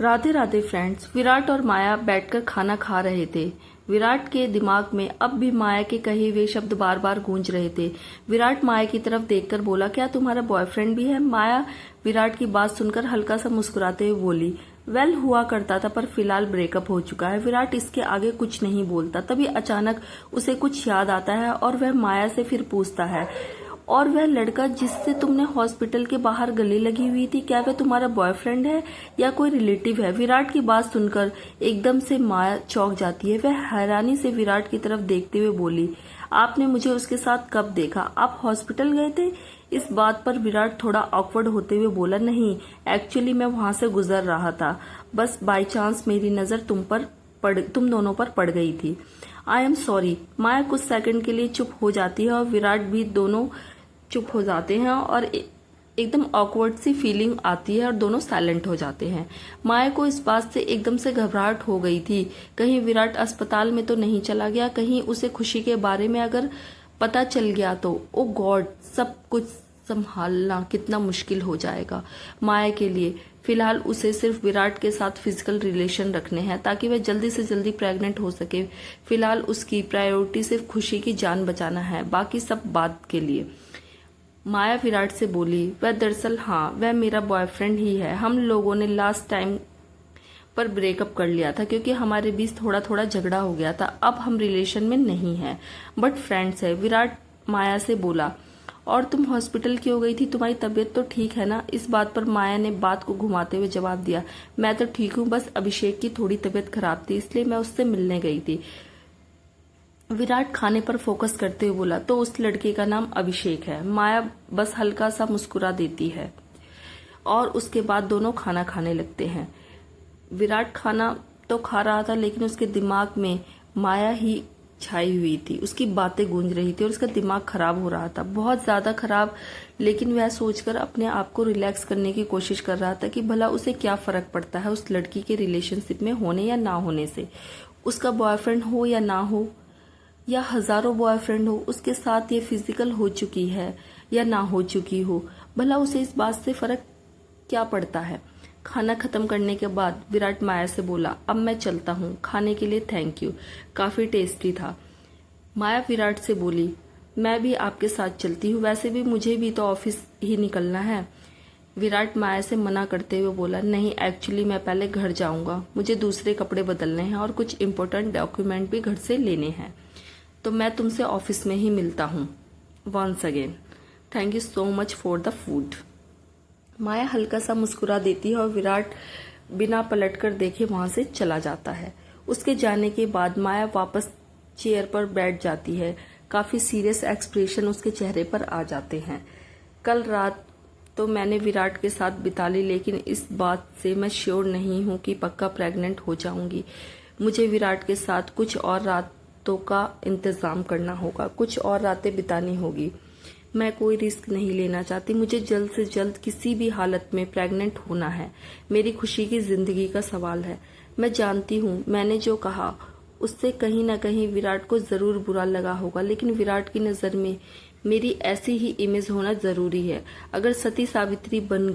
Radhe Radhe friends. Virat और माया बैठकर खाना खा रहे थे। विराट के दिमाग में अब भी माया के कहे हुए शब्द बार बार गूंज रहे थे। विराट माया की तरफ देखकर बोला, क्या तुम्हारा बॉयफ्रेंड भी है? माया विराट की बात सुनकर हल्का सा मुस्कुराते हुए बोली, वेल हुआ करता था पर फिलहाल ब्रेकअप हो चुका है। विराट इसके आगे कुछ नहीं बोलता। तभी अचानक उसे कुछ याद आता है और वह माया से फिर पूछता है, और वह लड़का जिससे तुमने हॉस्पिटल के बाहर गले लगी हुई थी, क्या वह तुम्हारा बॉयफ्रेंड है या कोई रिलेटिव है? विराट की बात सुनकर एकदम से माया चौंक जाती है। वह हैरानी से विराट की तरफ देखते हुए बोली, आपने मुझे उसके साथ कब देखा? आप हॉस्पिटल गए थे? इस बात पर विराट थोड़ा ऑकवर्ड होते हुए बोला, नहीं, एक्चुअली मैं वहां से गुजर रहा था, बस बाई चांस मेरी नजर तुम दोनों पर पड़ गई थी। I am sorry. माया कुछ सेकंड के लिए चुप हो जाती है और विराट भी दोनों चुप हो जाते हैं और एकदम ऑकवर्ड सी फीलिंग आती है और दोनों साइलेंट हो जाते हैं। माया को इस बात से एकदम से घबराहट हो गई थी, कहीं विराट अस्पताल में तो नहीं चला गया, कहीं उसे खुशी के बारे में अगर पता चल गया तो ओ गॉड, सब कुछ संभालना कितना मुश्किल हो जाएगा माया के लिए। फिलहाल उसे सिर्फ विराट के साथ फिजिकल रिलेशन रखने हैं ताकि वह जल्दी से जल्दी प्रेग्नेंट हो सके। फिलहाल उसकी प्रायोरिटी सिर्फ खुशी की जान बचाना है, बाकी सब बाद के लिए। माया विराट से बोली, वह दरअसल हाँ, वह मेरा बॉयफ्रेंड ही है। हम लोगों ने लास्ट टाइम पर ब्रेकअप कर लिया था क्योंकि हमारे बीच थोड़ा थोड़ा झगड़ा हो गया था। अब हम रिलेशन में नहीं हैं बट फ्रेंड्स है। विराट माया से बोला, और तुम हॉस्पिटल क्यों गई थी? तुम्हारी तबीयत तो ठीक है ना? इस बात पर माया ने बात को घुमाते हुए जवाब दिया, मैं तो ठीक हूँ, बस अभिषेक की थोड़ी तबीयत खराब थी इसलिए मैं उससे मिलने गई थी। विराट खाने पर फोकस करते हुए बोला, तो उस लड़के का नाम अभिषेक है? माया बस हल्का सा मुस्कुरा देती है और उसके बाद दोनों खाना खाने लगते हैं। विराट खाना तो खा रहा था लेकिन उसके दिमाग में माया ही छाई हुई थी, उसकी बातें गूंज रही थी और उसका दिमाग खराब हो रहा था, बहुत ज्यादा खराब। लेकिन वह सोचकर अपने आप को रिलैक्स करने की कोशिश कर रहा था कि भला उसे क्या फर्क पड़ता है उस लड़की के रिलेशनशिप में होने या ना होने से। उसका बॉयफ्रेंड हो या ना हो या हजारों बॉयफ्रेंड हो, उसके साथ ये फिजिकल हो चुकी है या ना हो चुकी हो, भला उसे इस बात से फर्क क्या पड़ता है। खाना खत्म करने के बाद विराट माया से बोला, अब मैं चलता हूँ, खाने के लिए थैंक यू, काफी टेस्टी था। माया विराट से बोली, मैं भी आपके साथ चलती हूँ, वैसे भी मुझे भी तो ऑफिस ही निकलना है। विराट माया से मना करते हुए बोला, नहीं, एक्चुअली मैं पहले घर जाऊंगा, मुझे दूसरे कपड़े बदलने हैं और कुछ इंपॉर्टेंट डॉक्यूमेंट भी घर से लेने हैं, तो मैं तुमसे ऑफिस में ही मिलता हूँ। Once again thank you so much for the food. Maya हल्का सा मुस्कुरा देती है और विराट बिना पलटकर देखे वहां से चला जाता है। उसके जाने के बाद माया वापस चेयर पर बैठ जाती है। काफी सीरियस एक्सप्रेशन उसके चेहरे पर आ जाते हैं। कल रात तो मैंने विराट के साथ बिता ली, लेकिन इस बात से मैं श्योर नहीं हूं कि पक्का प्रेग्नेंट हो जाऊंगी। मुझे विराट के साथ कुछ और रातों का इंतजाम करना होगा, कुछ और रातें बितानी होगी। मैं कोई रिस्क नहीं लेना चाहती, मुझे जल्द से जल्द किसी भी हालत में प्रेग्नेंट होना है। मेरी खुशी की जिंदगी का सवाल है। मैं जानती हूँ मैंने जो कहा उससे कहीं ना कहीं विराट को जरूर बुरा लगा होगा, लेकिन विराट की नजर में मेरी ऐसी ही इमेज होना जरूरी है। अगर सती सावित्री बन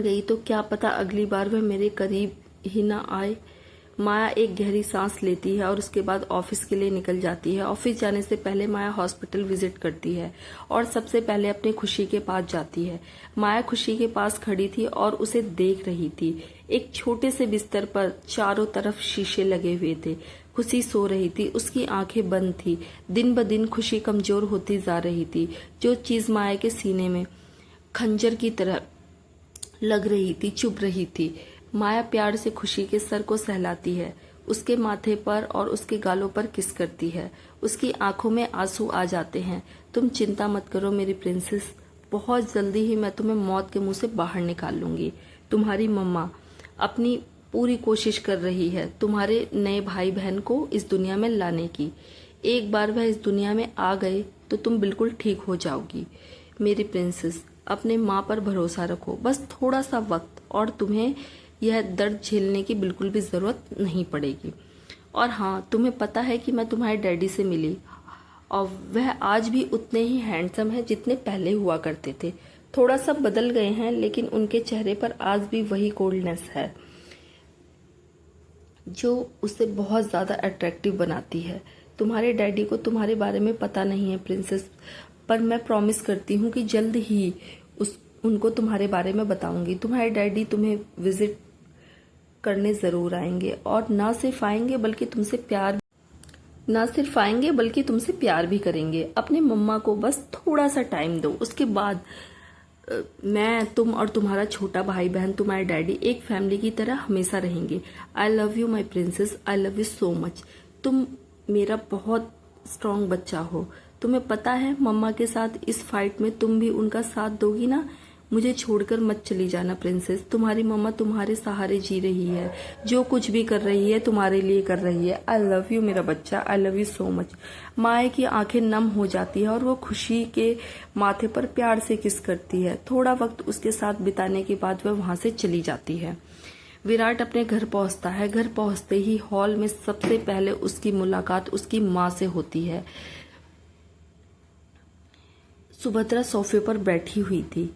गई तो क्या पता अगली बार वह मेरे करीब ही ना आए। माया एक गहरी सांस लेती है और उसके बाद ऑफिस के लिए निकल जाती है। ऑफिस जाने से पहले माया हॉस्पिटल विजिट करती है और सबसे पहले अपनी खुशी के पास जाती है। माया खुशी के पास खड़ी थी और उसे देख रही थी। एक छोटे से बिस्तर पर चारों तरफ शीशे लगे हुए थे। खुशी सो रही थी, उसकी आंखें बंद थी। दिन ब दिन खुशी कमजोर होती जा रही थी। जो चीज माया के सीने में खंजर की तरह लग रही थी चुभ रही थी। माया प्यार से खुशी के सर को सहलाती है, उसके माथे पर और उसके गालों पर किस करती है। उसकी आंखों में आंसू आ जाते हैं। तुम चिंता मत करो मेरी प्रिंसेस, बहुत जल्दी ही मैं तुम्हें मौत के मुंह से बाहर निकाल लूंगी। तुम्हारी मम्मा अपनी पूरी कोशिश कर रही है तुम्हारे नए भाई बहन को इस दुनिया में लाने की। एक बार वह इस दुनिया में आ गए तो तुम बिल्कुल ठीक हो जाओगी मेरी प्रिंसेस। अपने माँ पर भरोसा रखो, बस थोड़ा सा वक्त, और तुम्हें यह दर्द झेलने की बिल्कुल भी जरूरत नहीं पड़ेगी। और हाँ, तुम्हें पता है कि मैं तुम्हारे डैडी से मिली और वह आज भी उतने ही हैंडसम है जितने पहले हुआ करते थे। थोड़ा सा बदल गए हैं, लेकिन उनके चेहरे पर आज भी वही कोल्डनेस है जो उसे बहुत ज़्यादा अट्रैक्टिव बनाती है। तुम्हारे डैडी को तुम्हारे बारे में पता नहीं है प्रिंसेस, पर मैं प्रॉमिस करती हूँ कि जल्द ही उनको तुम्हारे बारे में बताऊंगी। तुम्हारे डैडी तुम्हें विजिट करने ज़रूर आएंगे, और ना सिर्फ आएंगे बल्कि तुमसे प्यार भी करेंगे। अपने मम्मा को बस थोड़ा सा टाइम दो, उसके बाद मैं, तुम और तुम्हारा छोटा भाई बहन, तुम्हारे डैडी एक फैमिली की तरह हमेशा रहेंगे। आई love you my princess, I love you so much. तुम मेरा बहुत स्ट्रांग बच्चा हो। तुम्हें पता है मम्मा के साथ इस फाइट में तुम भी उनका साथ दोगी ना? मुझे छोड़कर मत चली जाना प्रिंसेस। तुम्हारी मम्मा तुम्हारे सहारे जी रही है, जो कुछ भी कर रही है तुम्हारे लिए कर रही है। आई लव यू मेरा बच्चा, I love you so much. Maya की आंखें नम हो जाती है और वो खुशी के माथे पर प्यार से किस करती है। थोड़ा वक्त उसके साथ बिताने के बाद वह वहां से चली जाती है। विराट अपने घर पहुंचता है। घर पहुंचते ही हॉल में सबसे पहले उसकी मुलाकात उसकी माँ से होती है। सुभद्रा सोफे पर बैठी हुई थी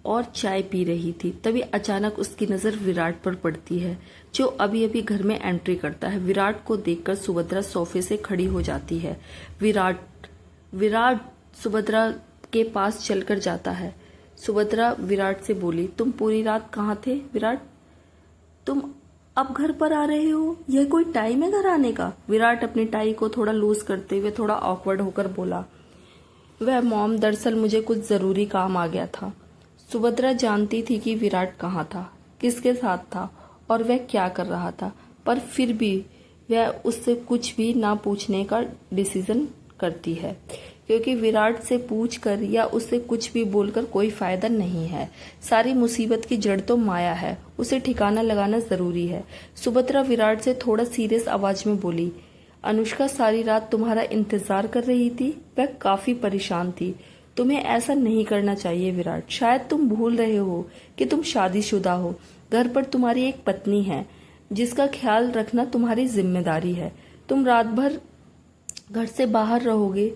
और चाय पी रही थी। तभी अचानक उसकी नजर विराट पर पड़ती है, जो अभी अभी घर में एंट्री करता है। विराट को देखकर सुभद्रा सोफे से खड़ी हो जाती है। विराट सुभद्रा के पास चलकर जाता है। सुभद्रा विराट से बोली, तुम पूरी रात कहाँ थे विराट? तुम अब घर पर आ रहे हो? यह कोई टाइम है घर आने का? विराट अपनी टाई को थोड़ा लूज करते हुए थोड़ा ऑकवर्ड होकर बोला, वह मॉम, दरअसल मुझे कुछ जरूरी काम आ गया था। सुभद्रा जानती थी कि विराट कहाँ था, किसके साथ था और वह क्या कर रहा था, पर फिर भी वह उससे कुछ भी ना पूछने का डिसीजन करती है, क्योंकि विराट से पूछकर या उससे कुछ भी बोलकर कोई फायदा नहीं है। सारी मुसीबत की जड़ तो माया है, उसे ठिकाना लगाना जरूरी है। सुभद्रा विराट से थोड़ा सीरियस आवाज में बोली, अनुष्का सारी रात तुम्हारा इंतजार कर रही थी, वह काफी परेशान थी। तुम्हें ऐसा नहीं करना चाहिए विराट। शायद तुम भूल रहे हो कि तुम शादीशुदा हो। घर पर तुम्हारी एक पत्नी है जिसका ख्याल रखना तुम्हारी जिम्मेदारी है। तुम रात भर घर से बाहर रहोगे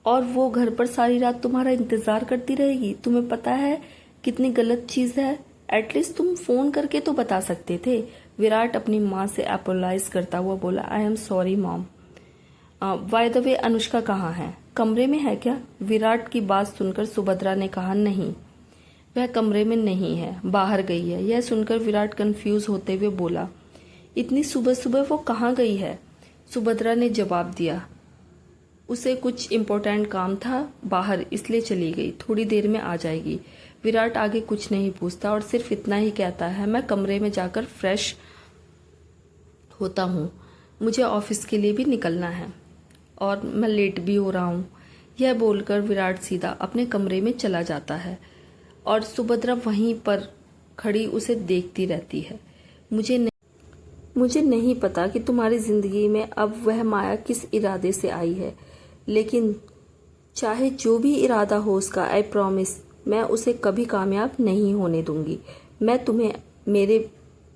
और वो घर पर सारी रात तुम्हारा इंतजार करती रहेगी। तुम्हें पता है कितनी गलत चीज है? एटलीस्ट तुम फोन करके तो बता सकते थे। विराट अपनी माँ से अपोलाइज करता हुआ बोला, I am sorry mom. By the way Anushka कहाँ है? कमरे में है क्या? विराट की बात सुनकर सुभद्रा ने कहा, नहीं, वह कमरे में नहीं है, बाहर गई है। यह सुनकर विराट कंफ्यूज होते हुए बोला, इतनी सुबह सुबह वो कहाँ गई है? सुभद्रा ने जवाब दिया, उसे कुछ इम्पोर्टेंट काम था बाहर, इसलिए चली गई, थोड़ी देर में आ जाएगी। विराट आगे कुछ नहीं पूछता और सिर्फ इतना ही कहता है, मैं कमरे में जाकर फ्रेश होता हूँ, मुझे ऑफिस के लिए भी निकलना है और मैं लेट भी हो रहा हूँ। यह बोलकर विराट सीधा अपने कमरे में चला जाता है और सुभद्रा वहीं पर खड़ी उसे देखती रहती है। मुझे नहीं पता कि तुम्हारी जिंदगी में अब वह माया किस इरादे से आई है, लेकिन चाहे जो भी इरादा हो उसका, आई प्रॉमिस, मैं उसे कभी कामयाब नहीं होने दूंगी। मैं तुम्हें मेरे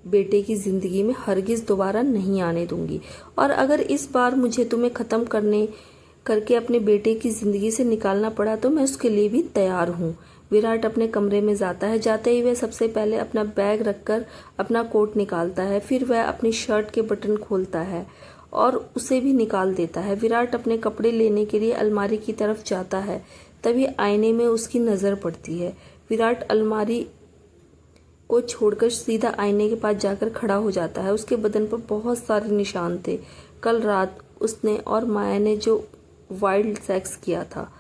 बेटे की जिंदगी में हरगिज दोबारा नहीं आने दूंगी, और अगर इस बार मुझे तुम्हें खत्म करके अपने बेटे की जिंदगी से निकालना पड़ा तो मैं उसके लिए भी तैयार हूँ। विराट अपने कमरे में जाता है। जाते ही वह सबसे पहले अपना बैग रखकर अपना कोट निकालता है, फिर वह अपनी शर्ट के बटन खोलता है और उसे भी निकाल देता है। विराट अपने कपड़े लेने के लिए अलमारी की तरफ जाता है, तभी आईने में उसकी नजर पड़ती है। विराट अलमारी को छोड़कर सीधा आईने के पास जाकर खड़ा हो जाता है। उसके बदन पर बहुत सारे निशान थे। कल रात उसने और माया ने जो वाइल्ड सेक्स किया था।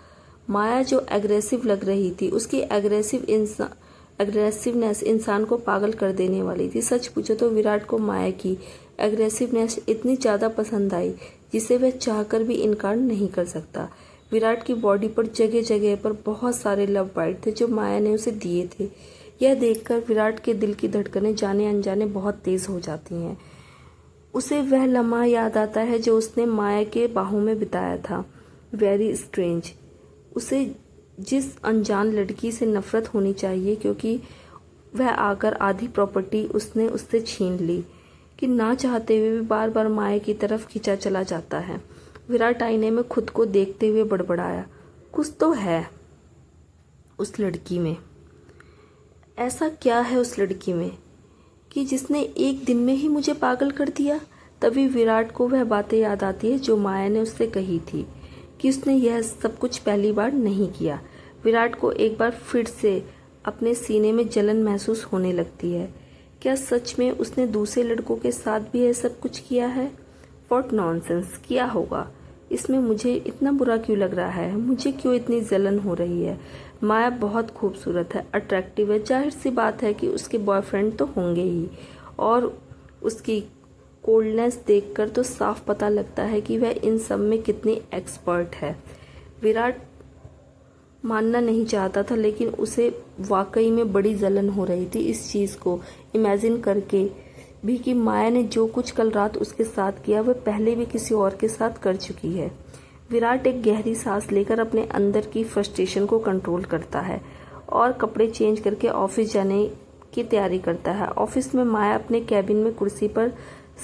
माया जो एग्रेसिव लग रही थी, उसकी एग्रेसिवनेस इंसान को पागल कर देने वाली थी। सच पूछो तो विराट को माया की एग्रेसिवनेस इतनी ज्यादा पसंद आई जिसे वह चाहकर भी इनकार नहीं कर सकता। विराट की बॉडी पर जगह जगह पर बहुत सारे लव बाइट थे जो माया ने उसे दिए थे। यह देखकर विराट के दिल की धड़कनें जाने अनजाने बहुत तेज हो जाती हैं। उसे वह लम्हा याद आता है जो उसने माया के बाहों में बिताया था। Very strange. उसे जिस अनजान लड़की से नफरत होनी चाहिए क्योंकि वह आकर आधी प्रॉपर्टी उसने उससे छीन ली, कि ना चाहते हुए भी बार बार माया की तरफ खींचा चला जाता है। विराट आईने में खुद को देखते हुए बड़बड़ाया, कुछ तो है उस लड़की में। ऐसा क्या है उस लड़की में कि जिसने एक दिन में ही मुझे पागल कर दिया। तभी विराट को वह बातें याद आती है जो माया ने उससे कही थी कि उसने यह सब कुछ पहली बार नहीं किया। विराट को एक बार फिर से अपने सीने में जलन महसूस होने लगती है। क्या सच में उसने दूसरे लड़कों के साथ भी यह सब कुछ किया है? व्हाट नॉनसेंस, किया होगा। इसमें मुझे इतना बुरा क्यों लग रहा है? मुझे क्यों इतनी जलन हो रही है? माया बहुत खूबसूरत है, अट्रैक्टिव है, जाहिर सी बात है कि उसके बॉयफ्रेंड तो होंगे ही, और उसकी कोल्डनेस देखकर तो साफ पता लगता है कि वह इन सब में कितनी एक्सपर्ट है। विराट मानना नहीं चाहता था, लेकिन उसे वाकई में बड़ी जलन हो रही थी इस चीज़ को इमेजिन करके भी कि माया ने जो कुछ कल रात उसके साथ किया वह पहले भी किसी और के साथ कर चुकी है। विराट एक गहरी सांस लेकर अपने अंदर की फ्रस्ट्रेशन को कंट्रोल करता है और कपड़े चेंज करके ऑफिस जाने की तैयारी करता है। ऑफिस में माया अपने कैबिन में कुर्सी पर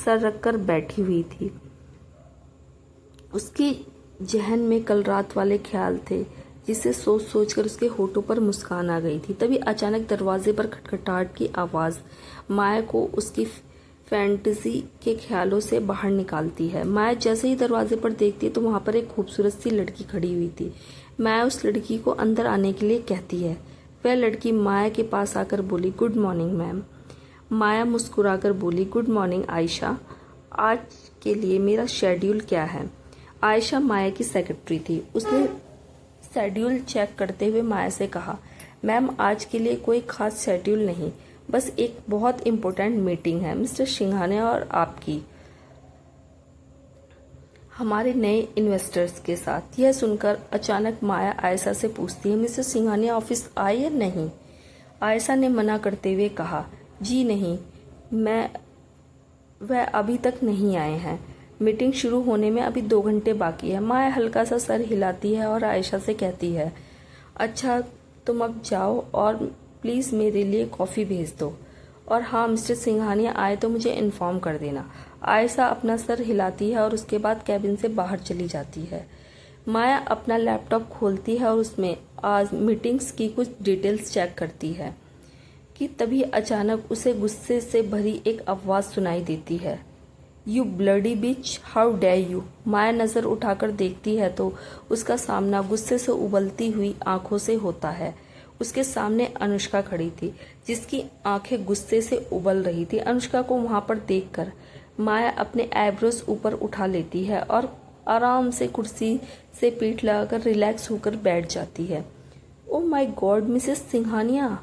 सर रखकर बैठी हुई थी। उसकी जहन में कल रात वाले ख्याल थे, जिसे सोच सोचकर उसके होठों पर मुस्कान आ गई थी। तभी अचानक दरवाजे पर खटखटाहट की आवाज़ माया को उसकी फैंटेसी के ख्यालों से बाहर निकालती है। माया जैसे ही दरवाजे पर देखती है तो वहां पर एक खूबसूरत सी लड़की खड़ी हुई थी। माया उस लड़की को अंदर आने के लिए कहती है। वह लड़की माया के पास आकर बोली, गुड मॉर्निंग मैम। माया मुस्कुराकर बोली, गुड मॉर्निंग आयशा, आज के लिए मेरा शेड्यूल क्या है? आयशा माया की सेक्रेटरी थी। उसने शेड्यूल चेक करते हुए माया से कहा, मैम आज के लिए कोई खास शेड्यूल नहीं, बस एक बहुत इम्पोर्टेंट मीटिंग है मिस्टर सिंघानिया और आपकी, हमारे नए इन्वेस्टर्स के साथ। यह सुनकर अचानक माया आयशा से पूछती है, मिस्टर सिंघानिया ऑफिस आए या नहीं? आयशा ने मना करते हुए कहा, जी नहीं, वह अभी तक नहीं आए हैं। मीटिंग शुरू होने में अभी 2 घंटे बाकी है। माया हल्का सा सर हिलाती है और आयशा से कहती है, अच्छा तुम अब जाओ और प्लीज़ मेरे लिए कॉफ़ी भेज दो, और हाँ मिस्टर सिंघानिया आए तो मुझे इन्फॉर्म कर देना। आयशा अपना सर हिलाती है और उसके बाद कैबिन से बाहर चली जाती है। माया अपना लैपटॉप खोलती है और उसमें आज मीटिंग्स की कुछ डिटेल्स चेक करती है कि तभी अचानक उसे गुस्से से भरी एक आवाज़ सुनाई देती है, you bloody bitch, how dare you. Maya नज़र उठाकर देखती है तो उसका सामना गुस्से से उबलती हुई आंखों से होता है। उसके सामने अनुष्का खड़ी थी, जिसकी आंखें गुस्से से उबल रही थी। अनुष्का को वहां पर देखकर माया अपने आईब्रोज ऊपर उठा लेती है और आराम से कुर्सी से पीठ लगाकर रिलैक्स होकर बैठ जाती है। Oh my God Mrs Singhania,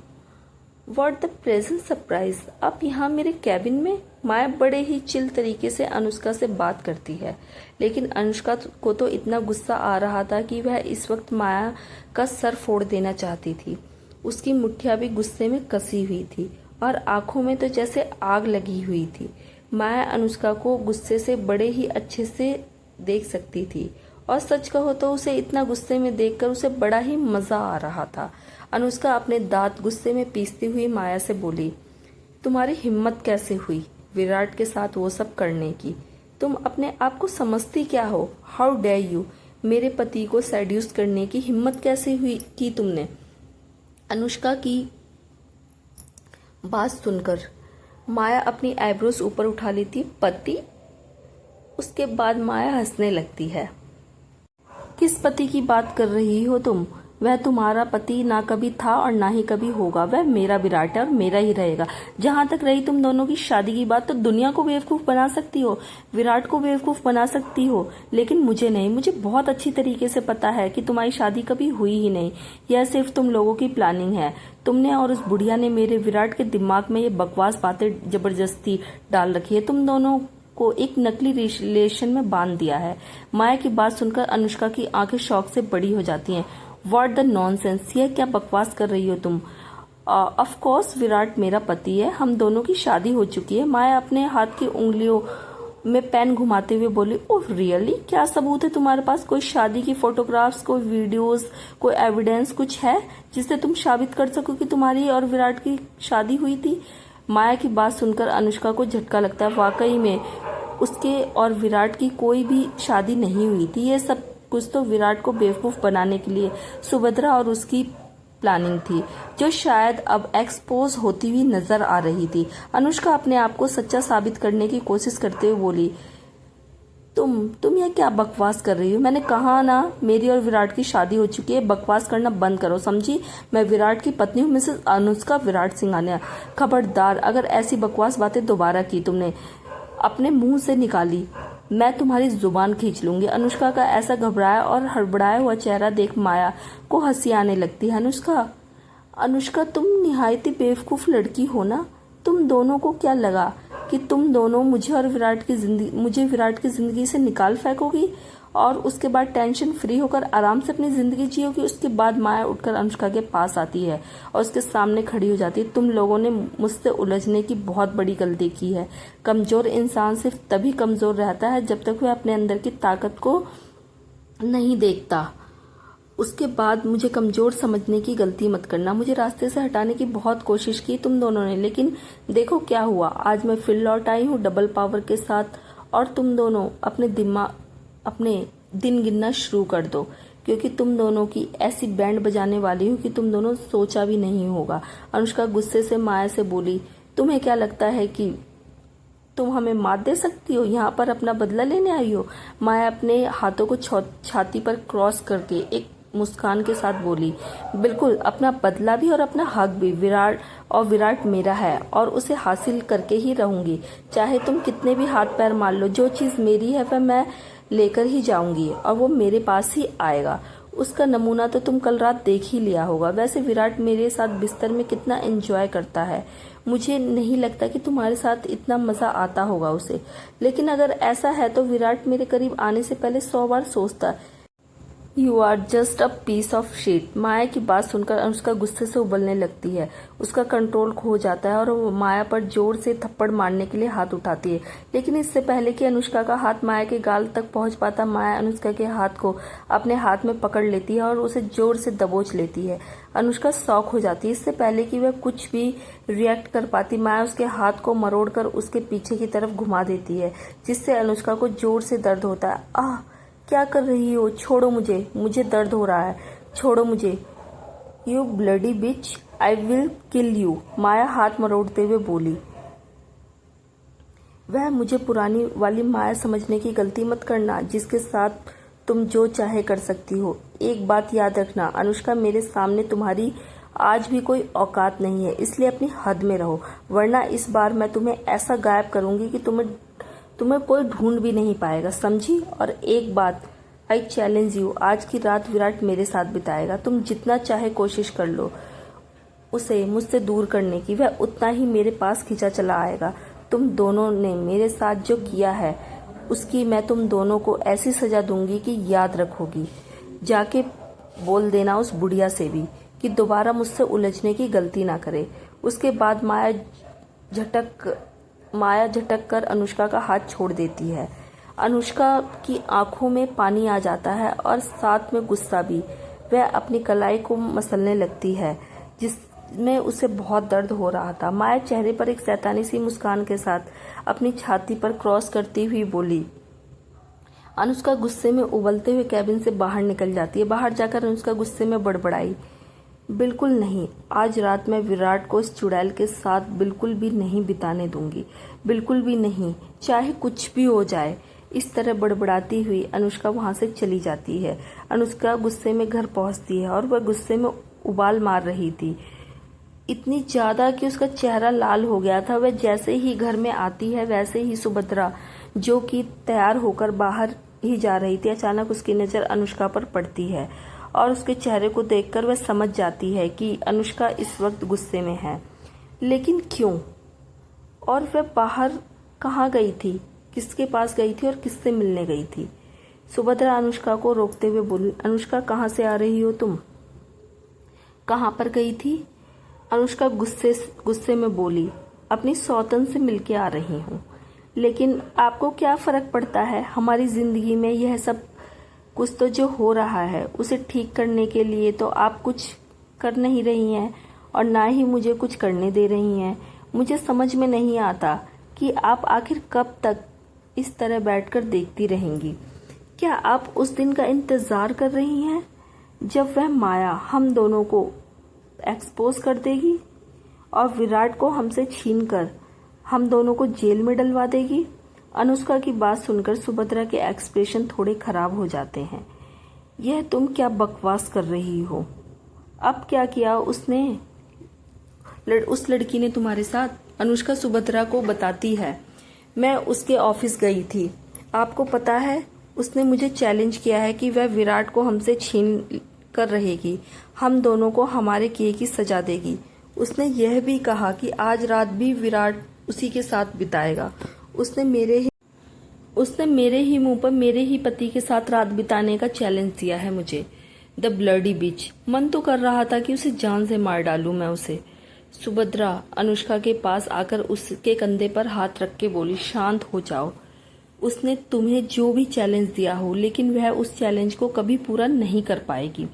what the present surprise, आप यहाँ मेरे कैबिन में? माया बड़े ही चिल तरीके से अनुष्का से बात करती है, लेकिन अनुष्का को तो इतना गुस्सा आ रहा था कि वह इस वक्त माया का सर फोड़ देना चाहती थी। उसकी मुट्ठियां भी गुस्से में कसी हुई थी और आंखों में तो जैसे आग लगी हुई थी। माया अनुष्का को गुस्से से बड़े ही अच्छे से देख सकती थी, और सच कहो तो उसे इतना गुस्से में देखकर उसे बड़ा ही मजा आ रहा था। अनुष्का अपने दांत गुस्से में पीसती हुई माया से बोली, तुम्हारी हिम्मत कैसे हुई विराट के साथ वो सब करने की? तुम अपने आप को समझती क्या हो? हाउ डेयर यू, मेरे पति को सेड्यूस करने की हिम्मत कैसे हुई की तुमने? अनुष्का की बात सुनकर माया अपनी आईब्रोज ऊपर उठा लेती, पति? उसके बाद माया हंसने लगती है। किस पति की बात कर रही हो तुम? वह तुम्हारा पति ना कभी था और ना ही कभी होगा। वह मेरा विराट है और मेरा ही रहेगा। जहां तक रही तुम दोनों की शादी की बात, तो दुनिया को बेवकूफ बना सकती हो, विराट को बेवकूफ बना सकती हो, लेकिन मुझे नहीं। मुझे बहुत अच्छी तरीके से पता है कि तुम्हारी शादी कभी हुई ही नहीं। यह सिर्फ तुम लोगों की प्लानिंग है। तुमने और उस बुढ़िया ने मेरे विराट के दिमाग में ये बकवास बातें जबरदस्ती डाल रखी है। तुम दोनों को एक नकली रिलेशन में बांध दिया है। माया की बात सुनकर अनुष्का की आंखें शौक से बड़ी हो जाती हैं। व्हाट द नॉनसेंस, यह क्या बकवास कर रही हो तुम? ऑफ कोर्स विराट मेरा पति है, हम दोनों की शादी हो चुकी है। माया अपने हाथ की उंगलियों में पेन घुमाते हुए बोली, ओह रियली? क्या सबूत है तुम्हारे पास? कोई शादी की फोटोग्राफ्स, कोई वीडियोस, कोई एविडेंस कुछ है जिससे तुम साबित कर सको कि तुम्हारी और विराट की शादी हुई थी? माया की बात सुनकर अनुष्का को झटका लगता है। वाकई में उसके और विराट की कोई भी शादी नहीं हुई थी। ये सब कुछ तो विराट को बेवकूफ बनाने के लिए सुभद्रा और उसकी प्लानिंग थी जो शायद अब एक्सपोज होती हुई नजर आ रही थी। अनुष्का अपने आप को सच्चा साबित करने की कोशिश करते हुए बोली, तुम ये क्या बकवास कर रही हो? मैंने कहा ना, मेरी और विराट की शादी हो चुकी है। बकवास करना बंद करो, समझी? मैं विराट की पत्नी हूँ, मिसेस अनुष्का विराट सिंघानिया। खबरदार, अगर ऐसी बकवास बातें दोबारा की तुमने अपने मुंह से निकाली, मैं तुम्हारी जुबान खींच लूंगी। अनुष्का का ऐसा घबराया और हड़बड़ाया हुआ चेहरा देख माया को हंसी आने लगती है। अनुष्का, तुम निहायती बेवकूफ लड़की हो ना। तुम दोनों को क्या लगा कि तुम दोनों मुझे विराट की जिंदगी से निकाल फेंकोगी और उसके बाद टेंशन फ्री होकर आराम से अपनी जिंदगी जियोगी? उसके बाद माया उठकर अनुष्का के पास आती है और उसके सामने खड़ी हो जाती है। तुम लोगों ने मुझसे उलझने की बहुत बड़ी गलती की है। कमजोर इंसान सिर्फ तभी कमजोर रहता है जब तक वह अपने अंदर की ताकत को नहीं देखता। उसके बाद मुझे कमजोर समझने की गलती मत करना। मुझे रास्ते से हटाने की बहुत कोशिश की तुम दोनों ने, लेकिन देखो क्या हुआ। आज मैं फिर लौट आई हूँ डबल पावर के साथ, और तुम दोनों अपने दिन गिनना शुरू कर दो, क्योंकि तुम दोनों की ऐसी बैंड बजाने वाली हूँ कि तुम दोनों सोचा भी नहीं होगा। अनुष्का गुस्से से माया से बोली, तुम्हें क्या लगता है कि तुम हमें मात दे सकती हो? यहाँ पर अपना बदला लेने आई हो? माया अपने हाथों को छाती पर क्रॉस करके एक मुस्कान के साथ बोली, बिल्कुल, अपना बदला भी और अपना हक भी। विराट मेरा है और उसे हासिल करके ही रहूंगी, चाहे तुम कितने भी हाथ पैर मार लो। जो चीज मेरी है वह मैं लेकर ही जाऊंगी और वो मेरे पास ही आएगा। उसका नमूना तो तुम कल रात देख ही लिया होगा। वैसे विराट मेरे साथ बिस्तर में कितना एंजॉय करता है। मुझे नहीं लगता कि तुम्हारे साथ इतना मजा आता होगा उसे, लेकिन अगर ऐसा है तो विराट मेरे करीब आने से पहले 100 बार सोचता। You are just a piece of shit. Maya की बात सुनकर अनुष्का गुस्से से उबलने लगती है। उसका कंट्रोल खो जाता है और वो माया पर जोर से थप्पड़ मारने के लिए हाथ उठाती है, लेकिन इससे पहले कि अनुष्का का हाथ माया के गाल तक पहुंच पाता, माया अनुष्का के हाथ को अपने हाथ में पकड़ लेती है और उसे जोर से दबोच लेती है। अनुष्का शॉक हो जाती है। इससे पहले कि वह कुछ भी रिएक्ट कर पाती, माया उसके हाथ को मरोड़कर उसके पीछे की तरफ घुमा देती है, जिससे अनुष्का को जोर से दर्द होता है। आह, क्या कर रही हो? छोड़ो मुझे दर्द हो रहा है, छोड़ो मुझे। You bloody bitch, I will kill you, Maya हाथ मरोड़ते हुए बोली। वह मुझे पुरानी वाली माया समझने की गलती मत करना, जिसके साथ तुम जो चाहे कर सकती हो। एक बात याद रखना अनुष्का, मेरे सामने तुम्हारी आज भी कोई औकात नहीं है, इसलिए अपनी हद में रहो, वरना इस बार मैं तुम्हें ऐसा गायब करूंगी कि तुम्हें कोई ढूंढ भी नहीं पाएगा, समझी? और एक बात, आई चैलेंज यू, आज की रात विराट मेरे साथ बिताएगा। तुम जितना चाहे कोशिश कर लो उसे मुझसे दूर करने की, वह उतना ही मेरे पास खींचा चला आएगा। तुम दोनों ने मेरे साथ जो किया है उसकी मैं तुम दोनों को ऐसी सजा दूंगी कि याद रखोगी। जाके बोल देना उस बुढ़िया से भी कि दोबारा मुझसे उलझने की गलती ना करे। उसके बाद माया झटक कर अनुष्का का हाथ छोड़ देती है। अनुष्का की आंखों में पानी आ जाता है और साथ में गुस्सा भी। वह अपनी कलाई को मसलने लगती है जिसमें उसे बहुत दर्द हो रहा था। माया चेहरे पर एक शैतानी सी मुस्कान के साथ अपनी छाती पर क्रॉस करती हुई बोली। अनुष्का गुस्से में उबलते हुए कैबिन से बाहर निकल जाती है। बाहर जाकर अनुष्का गुस्से में बड़बड़ाई, बिल्कुल नहीं, आज रात मैं विराट को इस चुड़ैल के साथ बिल्कुल भी नहीं बिताने दूंगी, बिल्कुल भी नहीं, चाहे कुछ भी हो जाए। इस तरह बड़बड़ाती हुई अनुष्का वहां से चली जाती है। अनुष्का गुस्से में घर पहुंचती है और वह गुस्से में उबाल मार रही थी, इतनी ज्यादा कि उसका चेहरा लाल हो गया था। वह जैसे ही घर में आती है वैसे ही सुभद्रा, जो कि तैयार होकर बाहर ही जा रही थी, अचानक उसकी नजर अनुष्का पर पड़ती है और उसके चेहरे को देखकर वह समझ जाती है कि अनुष्का इस वक्त गुस्से में है। लेकिन क्यों? और वह बाहर कहाँ गई थी, किसके पास गई थी और किससे मिलने गई थी? सुभद्रा अनुष्का को रोकते हुए बोली, अनुष्का कहाँ से आ रही हो तुम? कहाँ पर गई थी? अनुष्का गुस्से में बोली, अपनी सौतन से मिलके आ रही हूँ। लेकिन आपको क्या फर्क पड़ता है? हमारी जिंदगी में यह सब कुछ तो जो हो रहा है उसे ठीक करने के लिए तो आप कुछ कर नहीं रही हैं और ना ही मुझे कुछ करने दे रही हैं। मुझे समझ में नहीं आता कि आप आखिर कब तक इस तरह बैठकर देखती रहेंगी। क्या आप उस दिन का इंतजार कर रही हैं जब वह माया हम दोनों को एक्सपोज कर देगी और विराट को हमसे छीनकर हम दोनों को जेल में डलवा देगी। अनुष्का की बात सुनकर सुभद्रा के एक्सप्रेशन थोड़े खराब हो जाते हैं। यह तुम क्या बकवास कर रही हो? अब क्या किया उसने, उस लड़की ने तुम्हारे साथ? अनुष्का सुभद्रा को बताती है, मैं उसके ऑफिस गई थी। आपको पता है उसने मुझे चैलेंज किया है कि वह विराट को हमसे छीन कर रहेगी, हम दोनों को हमारे किए की सजा देगी। उसने यह भी कहा कि आज रात भी विराट उसी के साथ बिताएगा। उसने मेरे ही मुंह पर मेरे ही पति के साथ रात बिताने का चैलेंज दिया है मुझे। द ब्लडी बिच। मन तो कर रहा था कि उसे जान से मार डालूं मैं उसे। सुभद्रा अनुष्का के पास आकर उसके कंधे पर हाथ रख के बोली, शांत हो जाओ। उसने तुम्हें जो भी चैलेंज दिया हो, लेकिन वह उस चैलेंज को कभी पूरा नहीं कर पाएगी।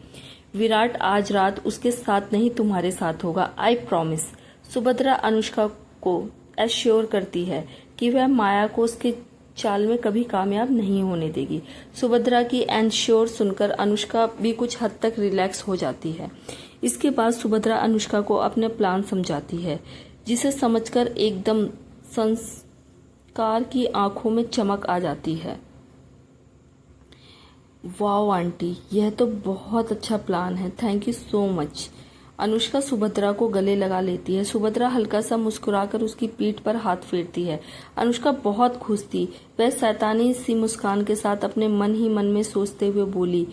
विराट आज रात उसके साथ नहीं तुम्हारे साथ होगा, आई प्रॉमिस। सुभद्रा अनुष्का को एश्योर करती है कि वह माया को उसके चाल में कभी कामयाब नहीं होने देगी। सुभद्रा की एनश्योर सुनकर अनुष्का भी कुछ हद तक रिलैक्स हो जाती है। इसके बाद सुभद्रा अनुष्का को अपने प्लान समझाती है, जिसे समझकर एकदम संस्कार की आंखों में चमक आ जाती है। वाओ आंटी, यह तो बहुत अच्छा प्लान है, thank you so much. Anushka Subhadra को गले लगा लेती है। सुभद्रा हल्का सा मुस्कुराकर उसकी पीठ पर हाथ फेरती है। अनुष्का बहुत खुश थी। वह शैतानी सी मुस्कान के साथ अपने मन ही मन में सोचते हुए बोली,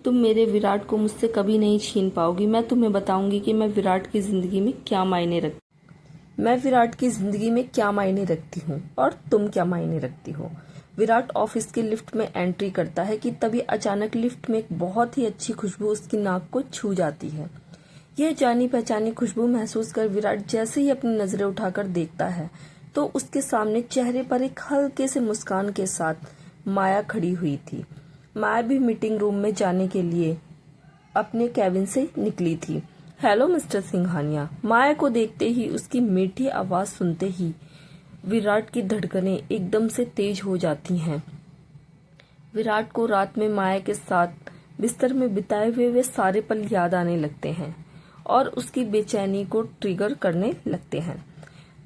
तुम मेरे विराट को मुझसे कभी नहीं छीन पाओगी। मैं तुम्हें बताऊंगी कि मैं विराट की जिंदगी में क्या मायने रखती हूँ और तुम क्या मायने रखती हो। विराट ऑफिस की लिफ्ट में एंट्री करता है कि तभी अचानक लिफ्ट में एक बहुत ही अच्छी खुशबू उसकी नाक को छू जाती है। यह जानी पहचानी खुशबू महसूस कर विराट जैसे ही अपनी नजरें उठाकर देखता है तो उसके सामने चेहरे पर एक हल्के से मुस्कान के साथ माया खड़ी हुई थी। माया भी मीटिंग रूम में जाने के लिए अपने कैबिन से निकली थी। Hello mister Singhania. माया को देखते ही, उसकी मीठी आवाज सुनते ही विराट की धड़कनें एकदम से तेज हो जाती हैं। विराट को रात में माया के साथ बिस्तर में बिताए हुए वे सारे पल याद आने लगते हैं और उसकी बेचैनी को ट्रिगर करने लगते हैं।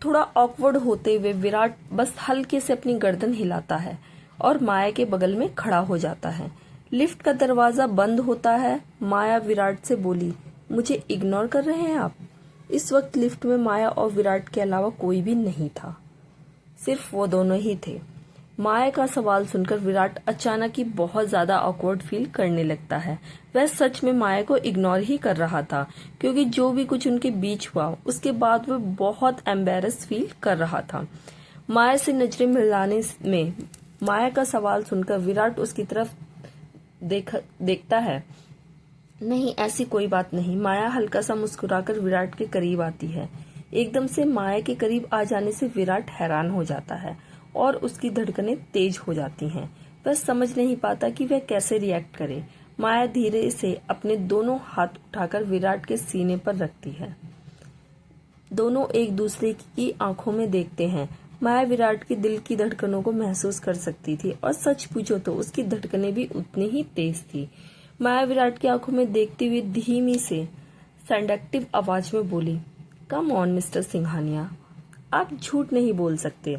थोड़ा ऑकवर्ड होते हुए विराट बस हल्के से अपनी गर्दन हिलाता है और माया के बगल में खड़ा हो जाता है। लिफ्ट का दरवाजा बंद होता है। माया विराट से बोली, मुझे इग्नोर कर रहे हैं आप? इस वक्त लिफ्ट में माया और विराट के अलावा कोई भी नहीं था, सिर्फ वो दोनों ही थे। माया का सवाल सुनकर विराट अचानक ही बहुत ज्यादा ऑकवर्ड फील करने लगता है। वह सच में माया को इग्नोर ही कर रहा था, क्योंकि जो भी कुछ उनके बीच हुआ उसके बाद वह बहुत एम्बेरस फील कर रहा था। माया से नजरें मिलाने में माया का सवाल सुनकर विराट उसकी तरफ देखता है। नहीं, ऐसी कोई बात नहीं। माया हल्का सा मुस्कुराकर विराट के करीब आती है। एकदम से माया के करीब आ जाने से विराट हैरान हो जाता है और उसकी धड़कनें तेज हो जाती हैं। वह समझ नहीं पाता कि वह कैसे रिएक्ट करे। माया धीरे से अपने दोनों हाथ उठाकर विराट के सीने पर रखती है। दोनों एक दूसरे की आंखों में देखते हैं। माया विराट के दिल की धड़कनों को महसूस कर सकती थी और सच पूछो तो उसकी धड़कनें भी उतनी ही तेज थी। माया विराट की आंखों में देखती हुई धीमी से सेडक्टिव आवाज में बोली, कम ऑन मिस्टर सिंघानिया, आप झूठ नहीं बोल सकते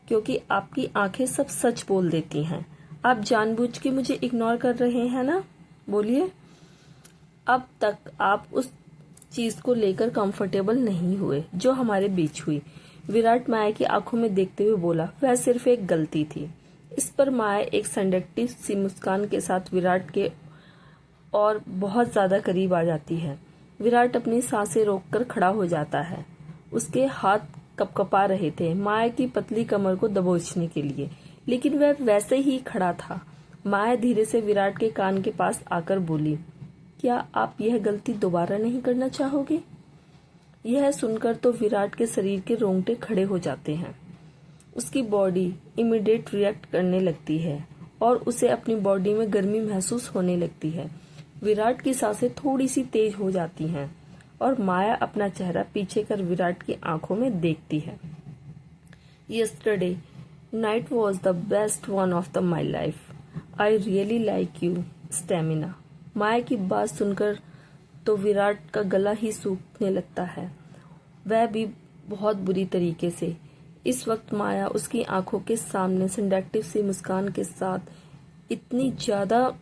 क्योंकि आपकी आंखें सब सच बोल देती हैं। आप जानबूझ के मुझे इग्नोर कर रहे हैं ना? बोलिए। अब तक आप उस चीज को लेकर कंफर्टेबल नहीं हुए जो हमारे बीच हुई। विराट माया की आंखों में देखते हुए बोला, वह सिर्फ एक गलती थी। इस पर माया एक सेडक्टिव सी मुस्कान के साथ विराट के और बहुत ज्यादा करीब आ जाती है। विराट अपनी सांसें रोककर खड़ा हो जाता है। उसके हाथ कपकपा रहे थे माया की पतली कमर को दबोचने के लिए, लेकिन वह वैसे ही खड़ा था। माया धीरे से विराट के कान के पास आकर बोली, क्या आप यह गलती दोबारा नहीं करना चाहोगे? यह सुनकर तो विराट के शरीर के रोंगटे खड़े हो जाते हैं। उसकी बॉडी इमीडिएट रिएक्ट करने लगती है और उसे अपनी बॉडी में गर्मी महसूस होने लगती है। विराट की सांसें थोड़ी सी तेज हो जाती हैं और माया अपना चेहरा पीछे कर विराट की आंखों में देखती है। Yesterday night was the best one of my life. I really like you, Stamina. माया की बात सुनकर तो विराट का गला ही सूखने लगता है, वह भी बहुत बुरी तरीके से। इस वक्त माया उसकी आंखों के सामने सेडक्टिव सी मुस्कान के साथ इतनी ज्यादा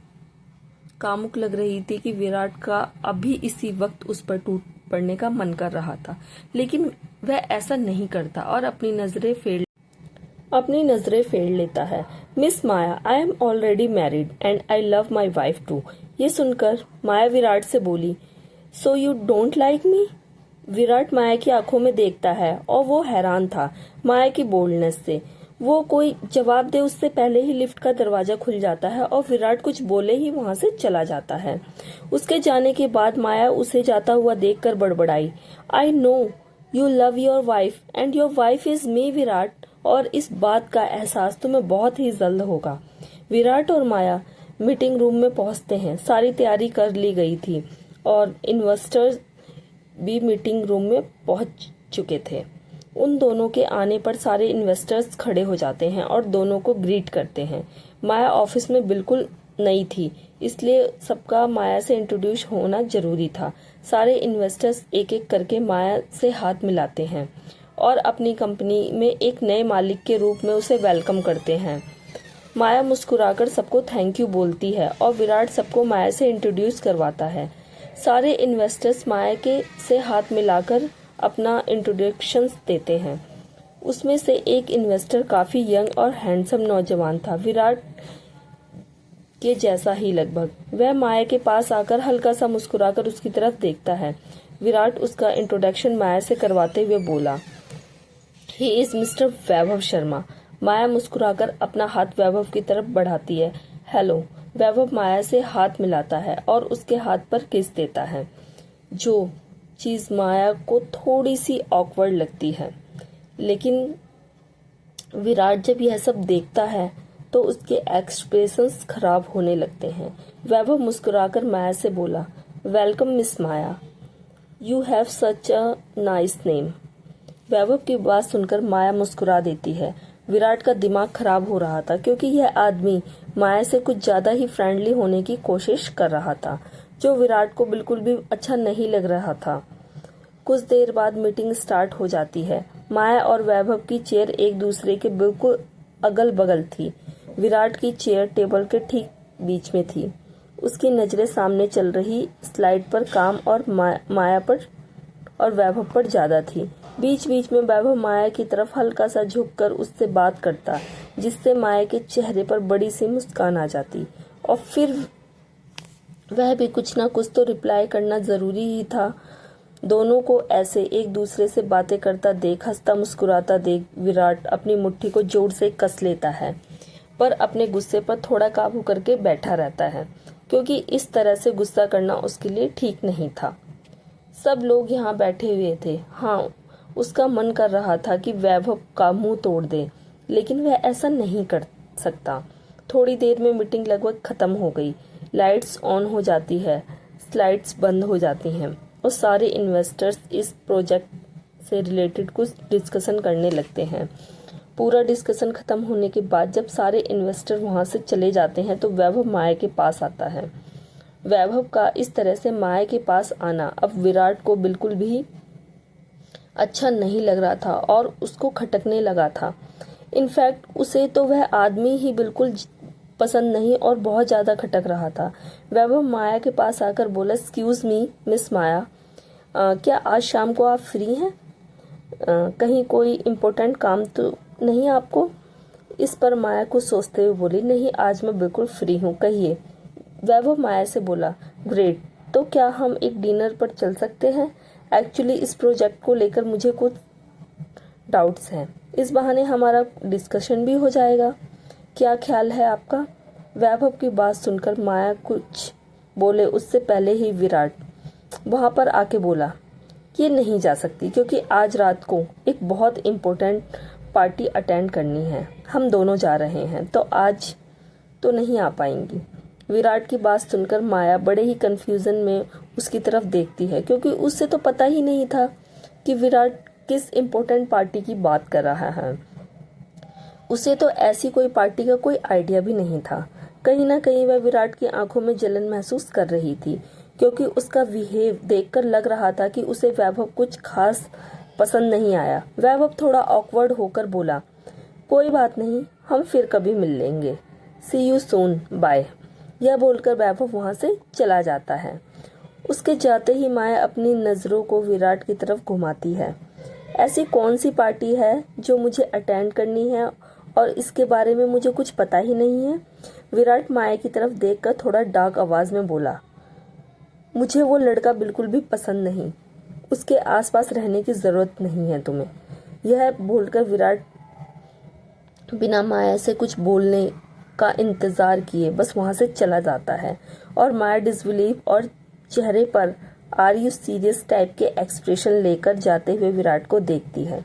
कामुक लग रही थी कि विराट का अभी इसी वक्त उस पर टूट पड़ने का मन कर रहा था, लेकिन वह ऐसा नहीं करता और अपनी नजरें फेर लेता है। Miss Maya, I am already married and I love my wife too. ये सुनकर माया विराट से बोली, so you don't like me? Virat Maya की आंखों में देखता है और वो हैरान था माया की बोल्डनेस से। वो कोई जवाब दे उससे पहले ही लिफ्ट का दरवाजा खुल जाता है और विराट कुछ बोले ही वहां से चला जाता है। उसके जाने के बाद माया उसे जाता हुआ देखकर बड़बड़ाई, I know you love your wife and your wife is me Virat, और इस बात का एहसास तुम्हें बहुत ही जल्द होगा। विराट और माया मीटिंग रूम में पहुंचते हैं। सारी तैयारी कर ली गई थी और इन्वेस्टर्स भी मीटिंग रूम में पहुंच चुके थे। उन दोनों के आने पर सारे इन्वेस्टर्स खड़े हो जाते हैं और दोनों को ग्रीट करते हैं। माया ऑफिस में बिल्कुल नई थी, इसलिए सबका माया से इंट्रोड्यूस होना जरूरी था। सारे इन्वेस्टर्स एक एक करके माया से हाथ मिलाते हैं और अपनी कंपनी में एक नए मालिक के रूप में उसे वेलकम करते हैं। माया मुस्कुराकर सबको थैंक यू बोलती है और विराट सबको माया से इंट्रोड्यूस करवाता है। सारे इन्वेस्टर्स माया के से हाथ मिलाकर अपना इंट्रोडक्शन देते हैं। उसमें से एक इन्वेस्टर काफी यंग और हैंडसम नौजवान था, विराट के जैसा ही लगभग। वह माया के पास आकर हल्का सा मुस्कुराकर उसकी तरफ देखता है। विराट उसका इंट्रोडक्शन माया से करवाते हुए बोला, ही इज मिस्टर वैभव शर्मा। माया मुस्कुराकर अपना हाथ वैभव की तरफ बढ़ाती है। हेलो। वैभव माया से हाथ मिलाता है और उसके हाथ पर किस देता है, जो चीज माया को थोड़ी सी ऑकवर्ड लगती है। लेकिन विराट जब यह सब देखता है तो उसके एक्सप्रेशंस खराब होने लगते हैं। वैभव मुस्कुराकर माया से बोला, welcome miss Maya, you have such a nice name. Vaibhav की बात सुनकर माया मुस्कुरा देती है। विराट का दिमाग खराब हो रहा था क्योंकि यह आदमी माया से कुछ ज्यादा ही फ्रेंडली होने की कोशिश कर रहा था, जो विराट को बिल्कुल भी अच्छा नहीं लग रहा था। कुछ देर बाद मीटिंग स्टार्ट हो जाती है। माया और वैभव की चेयर एक दूसरे के बिल्कुल अगल बगल थी। विराट की चेयर टेबल के ठीक बीच में थी। उसकी नजरें सामने चल रही स्लाइड पर काम और माया पर और वैभव पर ज्यादा थी। बीच बीच में वैभव माया की तरफ हल्का सा झुककर उससे बात करता, जिससे माया के चेहरे पर बड़ी सी मुस्कान आ जाती और फिर वह भी कुछ ना कुछ तो रिप्लाई करना जरूरी ही था। दोनों को ऐसे एक दूसरे से बातें करता देख, हंसता मुस्कुराता देख विराट अपनी मुट्ठी को जोर से कस लेता है, पर अपने गुस्से पर थोड़ा काबू करके बैठा रहता है, क्योंकि इस तरह से गुस्सा करना उसके लिए ठीक नहीं था। सब लोग यहाँ बैठे हुए थे। हाँ, उसका मन कर रहा था कि वैभव का मुंह तोड़ दे, लेकिन वह ऐसा नहीं कर सकता। थोड़ी देर में मीटिंग लगभग खत्म हो गई। लाइट्स ऑन हो जाती है, स्लाइड्स बंद हो जाती हैं और सारे इन्वेस्टर्स इस प्रोजेक्ट से रिलेटेड कुछ डिस्कशन करने लगते हैं। पूरा डिस्कशन खत्म होने के बाद जब सारे इन्वेस्टर वहां से चले जाते हैं तो वैभव माया के पास आता है। वैभव का इस तरह से माया के पास आना अब विराट को बिल्कुल भी अच्छा नहीं लग रहा था और उसको खटकने लगा था। इनफैक्ट उसे तो वह आदमी ही बिल्कुल पसंद नहीं और बहुत ज्यादा खटक रहा था। वैभव माया के पास आकर बोला, एक्सक्यूज मी मिस माया, क्या आज शाम को आप फ्री हैं? कहीं कोई इम्पोर्टेंट काम तो नहीं आपको? इस पर माया कुछ सोचते हुए बोली, नहीं आज मैं बिल्कुल फ्री हूँ, कहिए। वैभव माया से बोला, ग्रेट, तो क्या हम एक डिनर पर चल सकते हैं? एक्चुअली इस प्रोजेक्ट को लेकर मुझे कुछ डाउट्स हैं। इस बहाने हमारा डिस्कशन भी हो जाएगा। क्या ख्याल है आपका? वैभव की बात सुनकर माया कुछ बोले उससे पहले ही विराट वहां पर आके बोला, ये नहीं जा सकती क्योंकि आज रात को एक बहुत इम्पोर्टेंट पार्टी अटेंड करनी है। हम दोनों जा रहे हैं तो आज तो नहीं आ पाएंगी। विराट की बात सुनकर माया बड़े ही कंफ्यूजन में उसकी तरफ देखती है, क्योंकि उससे तो पता ही नहीं था कि विराट किस इम्पोर्टेंट पार्टी की बात कर रहा है। उसे तो ऐसी कोई पार्टी का कोई आइडिया भी नहीं था। कहीं ना कहीं वह विराट की आंखों में जलन महसूस कर रही थी, क्योंकि उसका बिहेव देखकर लग रहा था कि उसे वैभव कुछ खास पसंद नहीं आया। वैभव थोड़ा ऑकवर्ड होकर बोला, कोई बात नहीं, हम फिर कभी मिल लेंगे, सी यू सून, बाय। यह बोलकर वैभव वहां से चला जाता है। उसके जाते ही माया अपनी नजरों को विराट की तरफ घुमाती है। ऐसी कौन सी पार्टी है जो मुझे अटेंड करनी है और इसके बारे में मुझे कुछ पता ही नहीं है? विराट माया की तरफ देखकर थोड़ा डार्क आवाज में बोला, मुझे वो लड़का बिल्कुल भी पसंद नहीं, उसके आसपास रहने की जरूरत नहीं है तुम्हें। यह बोलकर विराट बिना माया से कुछ बोलने का इंतजार किए बस वहां से चला जाता है और माया डिसबिलीव और चेहरे पर आर यू सीरियस टाइप के एक्सप्रेशन लेकर जाते हुए विराट को देखती है।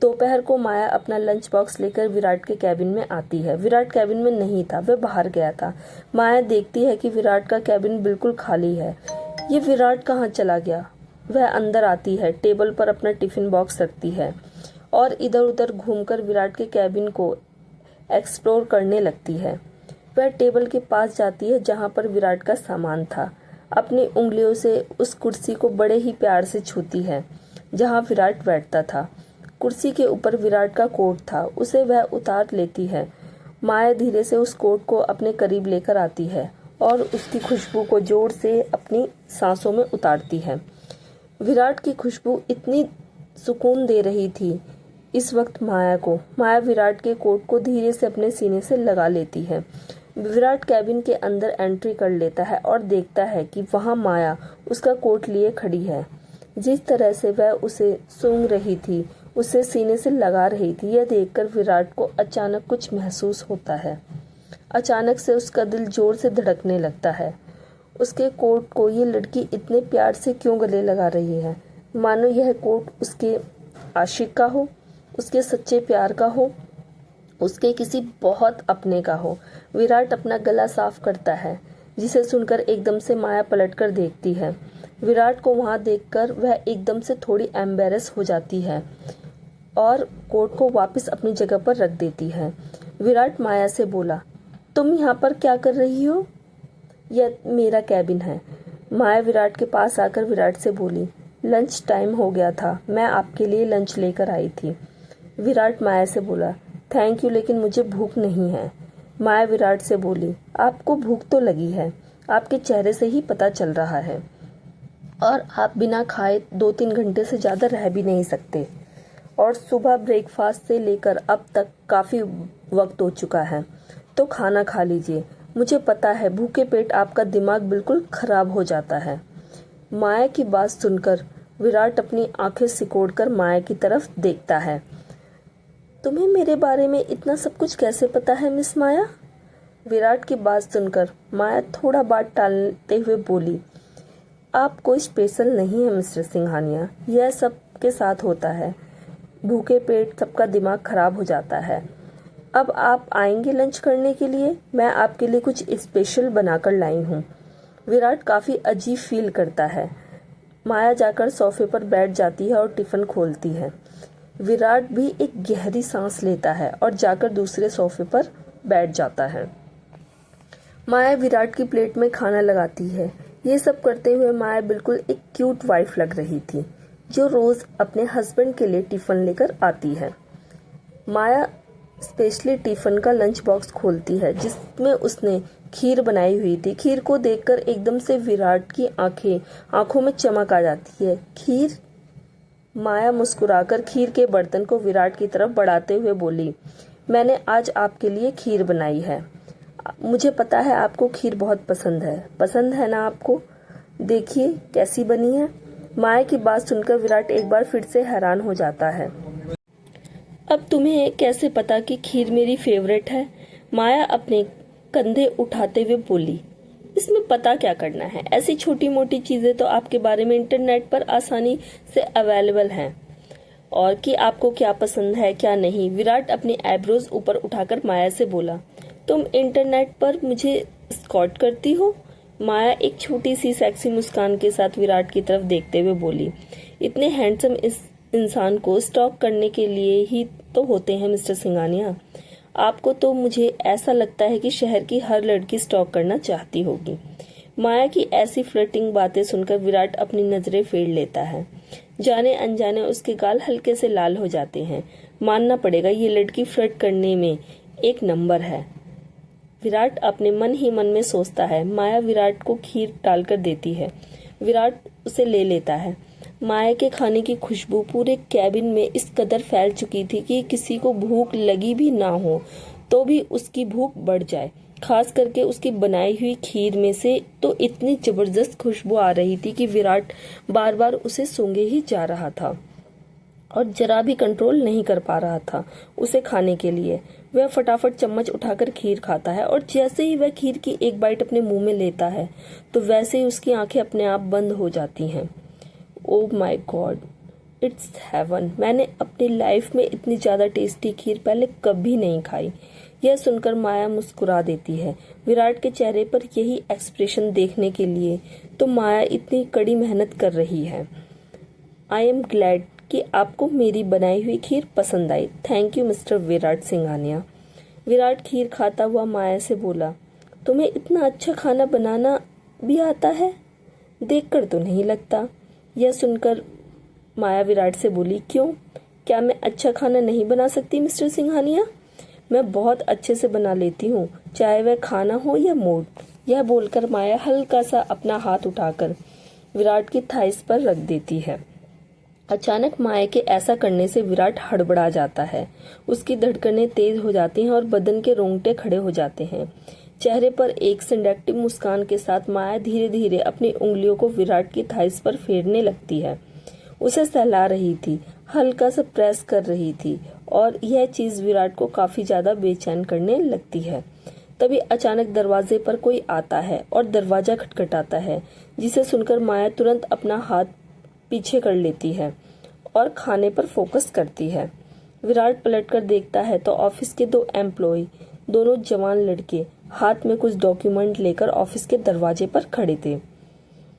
दोपहर को माया अपना लंच बॉक्स लेकर विराट के कैबिन में आती है। विराट कैबिन में नहीं था, वह बाहर गया था। माया देखती है कि विराट का कैबिन बिल्कुल खाली है। ये विराट कहाँ चला गया? वह अंदर आती है, टेबल पर अपना टिफिन बॉक्स रखती है और इधर उधर घूमकर विराट के कैबिन को एक्सप्लोर करने लगती है। वह टेबल के पास जाती है जहाँ पर विराट का सामान था। अपनी उंगलियों से उस कुर्सी को बड़े ही प्यार से छूती है जहाँ विराट बैठता था। कुर्सी के ऊपर विराट का कोट था, उसे वह उतार लेती है। माया धीरे से उस कोट को अपने करीब लेकर आती है और उसकी खुशबू को जोर से अपनी सांसों में उतारती है। विराट की खुशबू इतनी सुकून दे रही थी इस वक्त माया को। माया विराट के कोट को धीरे से अपने सीने से लगा लेती है। विराट कैबिन के अंदर एंट्री कर लेता है और देखता है कि वहां माया उसका कोट लिए खड़ी है। जिस तरह से वह उसे सूंघ रही थी, उसे सीने से लगा रही थी, यह देखकर विराट को अचानक कुछ महसूस होता है। अचानक से उसका दिल जोर से धड़कने लगता है। उसके कोट को ये लड़की इतने प्यार से क्यों गले लगा रही है? मानो यह कोट उसके आशिक का हो, उसके सच्चे प्यार का हो, उसके किसी बहुत अपने का हो। विराट अपना गला साफ करता है, जिसे सुनकर एकदम से माया पलटकर देखती है। विराट को वहां देखकर वह एकदम से थोड़ी एम्बेरस हो जाती है और कोट को वापस अपनी जगह पर रख देती है। विराट माया से बोला, तुम यहाँ पर क्या कर रही हो? यह मेरा कैबिन है। माया विराट के पास आकर विराट से बोली, लंच टाइम हो गया था, मैं आपके लिए लंच लेकर आई थी। विराट माया से बोला, थैंक यू, लेकिन मुझे भूख नहीं है। माया विराट से बोली, आपको भूख तो लगी है, आपके चेहरे से ही पता चल रहा है, और आप बिना खाए 2-3 घंटे से ज्यादा रह भी नहीं सकते, और सुबह ब्रेकफास्ट से लेकर अब तक काफी वक्त हो चुका है, तो खाना खा लीजिए। मुझे पता है भूखे पेट आपका दिमाग बिल्कुल खराब हो जाता है। माया की बात सुनकर विराट अपनी आंखें सिकोड़कर माया की तरफ देखता है। तुम्हें मेरे बारे में इतना सब कुछ कैसे पता है मिस माया? विराट की बात सुनकर माया थोड़ा बात टालते हुए बोली, आप कोई स्पेशल नहीं है मिस्टर सिंघानिया, यह सब के साथ होता है, भूखे पेट सबका दिमाग खराब हो जाता है। अब आप आएंगे लंच करने के लिए? मैं आपके लिए कुछ स्पेशल बनाकर लाई हूँ। विराट काफी अजीब फील करता है। माया जाकर सोफे पर बैठ जाती है और टिफिन खोलती है। विराट भी एक गहरी सांस लेता है और जाकर दूसरे सोफे पर बैठ जाता है। माया विराट की प्लेट में खाना लगाती है। ये सब करते हुए माया बिल्कुल एक क्यूट वाइफ लग रही थी, जो रोज अपने हस्बैंड के लिए टिफिन लेकर आती है। माया स्पेशली टिफिन का लंच बॉक्स खोलती है, जिसमें उसने खीर बनाई हुई थी। खीर को देखकर एकदम से विराट की आंखों में चमक आ जाती है। खीर? माया मुस्कुराकर खीर के बर्तन को विराट की तरफ बढ़ाते हुए बोली, मैंने आज आपके लिए खीर बनाई है। मुझे पता है आपको खीर बहुत पसंद है ना आपको? देखिए कैसी बनी है। माया की बात सुनकर विराट एक बार फिर से हैरान हो जाता है। अब तुम्हें कैसे पता कि खीर मेरी फेवरेट है? माया अपने कंधे उठाते हुए बोली, इसमें पता क्या करना है, ऐसी छोटी मोटी चीजें तो आपके बारे में इंटरनेट पर आसानी से अवेलेबल हैं, और कि आपको क्या पसंद है क्या नहीं। विराट अपनी आईब्रोज ऊपर उठाकर माया से बोला, तुम इंटरनेट पर मुझे स्कॉट करती हो? माया एक छोटी सी सेक्सी मुस्कान के साथ विराट की तरफ देखते हुए बोली, इतने हैंडसम इस इंसान को स्टॉक करने के लिए ही तो होते हैं मिस्टर सिंघानिया। आपको तो मुझे ऐसा लगता है कि शहर की हर लड़की स्टॉक करना चाहती होगी। माया की ऐसी फ्लर्टिंग बातें सुनकर विराट अपनी नजरें फेर लेता है। जाने अनजाने उसके गाल हल्के से लाल हो जाते हैं। मानना पड़ेगा, ये लड़की फ्लर्ट करने में एक नंबर है। विराट अपने मन ही मन में सोचता है। माया विराट को खीर डालकर देती है। विराट उसे ले लेता है। माया के खाने की खुशबू पूरे कैबिन में इस कदर फैल चुकी थी कि किसी को भूख लगी भी ना हो तो भी उसकी भूख बढ़ जाए। खास करके उसकी बनाई हुई खीर में से तो इतनी जबरदस्त खुशबू आ रही थी कि विराट बार बार उसे सूंघे ही जा रहा था और जरा भी कंट्रोल नहीं कर पा रहा था उसे खाने के लिए। वह फटाफट चम्मच उठाकर खीर खाता है और जैसे ही वह खीर की एक बाइट अपने मुंह में लेता है तो वैसे ही उसकी आंखें अपने आप बंद हो जाती हैं। Oh my God, it's heaven. मैंने अपनी लाइफ में इतनी ज्यादा टेस्टी खीर पहले कभी नहीं खाई। यह सुनकर माया मुस्कुरा देती है। विराट के चेहरे पर यही एक्सप्रेशन देखने के लिए तो माया इतनी कड़ी मेहनत कर रही है। आई एम ग्लैड कि आपको मेरी बनाई हुई खीर पसंद आई। Thank you mister Virat Singhania. Virat खीर खाता हुआ माया से बोला, तुम्हें इतना अच्छा खाना बनाना भी आता है? देखकर तो नहीं लगता। यह सुनकर माया विराट से बोली, क्यों, क्या मैं अच्छा खाना नहीं बना सकती मिस्टर सिंघानिया? मैं बहुत अच्छे से बना लेती हूँ, चाहे वह खाना हो या मूड। यह बोलकर माया हल्का सा अपना हाथ उठाकर विराट की थाइस पर रख देती है। अचानक माया के ऐसा करने से विराट हड़बड़ा जाता है। उसकी धड़कनें तेज हो जाती हैं और बदन के रोंगटे खड़े हो जाते हैं। चेहरे पर एक सिंडक्टिव मुस्कान के साथ माया धीरे धीरे अपनी उंगलियों को विराट की थाइस पर फेरने लगती है। उसे सहला रही थी, हल्का सा प्रेस कर रही थी और यह चीज विराट को काफी ज्यादा बेचैन करने लगती है। तभी अचानक दरवाजे पर कोई आता है और दरवाजा खटखटाता है, जिसे सुनकर माया तुरंत अपना हाथ पीछे कर लेती है और खाने पर फोकस करती है। विराट पलटकर देखता है तो ऑफिस के 2 एम्प्लॉय, दोनों जवान लड़के, हाथ में कुछ डॉक्यूमेंट लेकर ऑफिस के दरवाजे पर खड़े थे।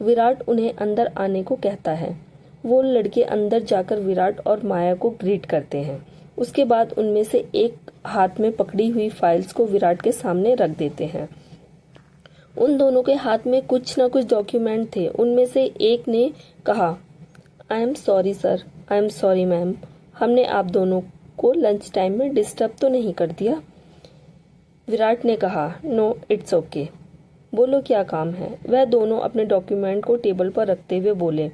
विराट उन्हें अंदर आने को कहता है। वो लड़के अंदर जाकर विराट और माया को ग्रीट करते हैं। उसके बाद उनमें से एक हाथ में पकड़ी हुई फाइल्स को विराट के सामने रख देते हैं। उन दोनों के हाथ में कुछ न कुछ डॉक्यूमेंट थे। उनमें से एक ने कहा, I am sorry sir, I am sorry ma'am, हमने आप दोनों को लंच टाइम में डिस्टर्ब तो नहीं कर दिया? विराट ने कहा, नो इट्स ओके, बोलो क्या काम है? वह दोनों अपने डॉक्यूमेंट को टेबल पर रखते हुए बोले,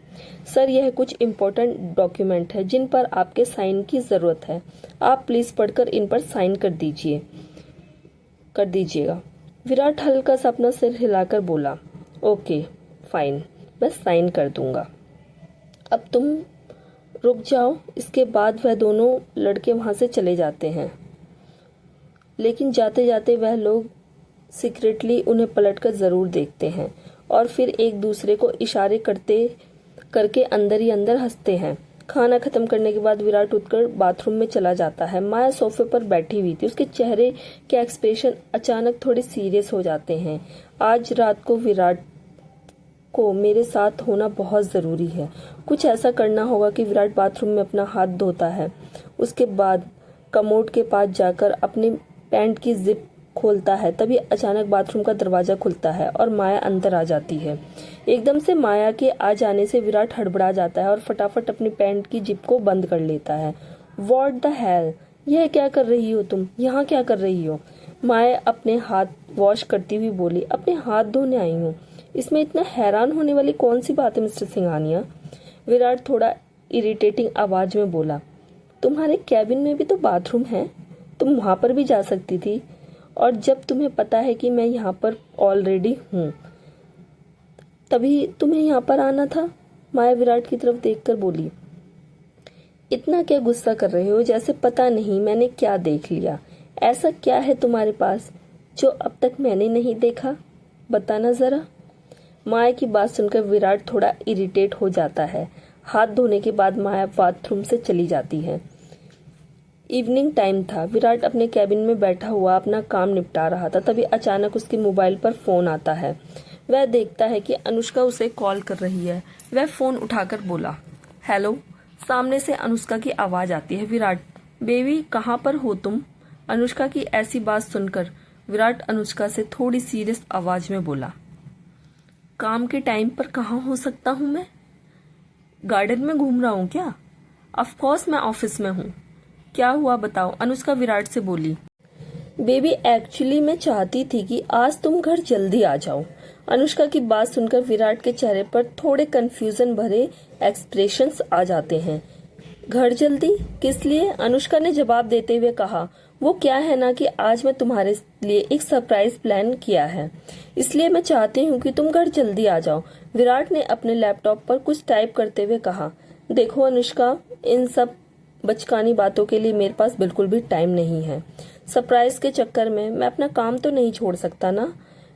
सर यह कुछ इम्पोर्टेंट डॉक्यूमेंट है जिन पर आपके साइन की जरूरत है। आप प्लीज पढ़कर इन पर साइन कर दीजिएगा। विराट हल्का सा अपना सिर हिलाकर बोला, ओके फाइन, मैं साइन कर दूंगा। अब तुम रुक जाओ। इसके बाद वह दोनों लड़के वहां से चले जाते हैं, लेकिन जाते जाते वह लोग सीक्रेटली उन्हें पलटकर जरूर देखते हैं और फिर एक दूसरे को इशारे करके अंदर ही अंदर हंसते हैं। खाना खत्म करने के बाद विराट उठकर बाथरूम में चला जाता है। माया सोफे पर बैठी हुई थी। उसके चेहरे के एक्सप्रेशन अचानक थोड़े सीरियस हो जाते हैं। आज रात को विराट को मेरे साथ होना बहुत जरूरी है। कुछ ऐसा करना होगा कि विराट बाथरूम में अपना हाथ धोता है। उसके बाद कमोड के पास जाकर अपनी पैंट की जिप खोलता है। तभी अचानक बाथरूम का दरवाजा खुलता है और माया अंदर आ जाती है। एकदम से माया के आ जाने से विराट हड़बड़ा जाता है और फटाफट अपनी पैंट की जिप को बंद कर लेता है। व्हाट द हेल, यह क्या कर रही हो तुम? यहाँ क्या कर रही हो? माया अपने हाथ वॉश करती हुई बोली, अपने हाथ धोने आई हूँ। इसमें इतना हैरान होने वाली कौन सी बात है मिस्टर सिंघानिया? विराट थोड़ा इरिटेटिंग आवाज में बोला, तुम्हारे कैबिन में भी तो बाथरूम है, तुम वहां पर भी जा सकती थी, और जब तुम्हें पता है कि मैं यहाँ पर ऑलरेडी हूँ तभी तुम्हें यहाँ पर आना था। माया विराट की तरफ देखकर बोली, इतना क्या गुस्सा कर रहे हो, जैसे पता नहीं मैंने क्या देख लिया। ऐसा क्या है तुम्हारे पास जो अब तक मैंने नहीं देखा, बताना जरा। माया की बात सुनकर विराट थोड़ा इरिटेट हो जाता है। हाथ धोने के बाद माया बाथरूम से चली जाती है। इवनिंग टाइम था। विराट अपने कैबिन में बैठा हुआ अपना काम निपटा रहा था। तभी अचानक उसके मोबाइल पर फोन आता है। वह देखता है कि अनुष्का उसे कॉल कर रही है। वह फोन उठाकर बोला, हेलो। सामने से अनुष्का की आवाज आती है, विराट बेबी कहाँ पर हो तुम? अनुष्का की ऐसी बात सुनकर विराट अनुष्का से थोड़ी सीरियस आवाज में बोला, काम के टाइम पर कहाँ हो सकता हूँ मैं? गार्डन में घूम रहा हूँ क्या? ऑफ कोर्स मैं ऑफिस में हूँ। क्या हुआ बताओ? अनुष्का विराट से बोली। बेबी एक्चुअली मैं चाहती थी कि आज तुम घर जल्दी आ जाओ। अनुष्का की बात सुनकर विराट के चेहरे पर थोड़े कंफ्यूजन भरे एक्सप्रेशंस आ जाते हैं। घर जल्दी किस लिए? अनुष्का ने जवाब देते हुए कहा, वो क्या है ना कि आज मैं तुम्हारे लिए एक सरप्राइज प्लान किया है, इसलिए मैं चाहती हूँ कि तुम घर जल्दी आ जाओ। विराट ने अपने लैपटॉप पर कुछ टाइप करते हुए कहा, देखो अनुष्का, इन सब बचकानी बातों के लिए मेरे पास बिल्कुल भी टाइम नहीं है। सरप्राइज के चक्कर में मैं अपना काम तो नहीं छोड़ सकता ना,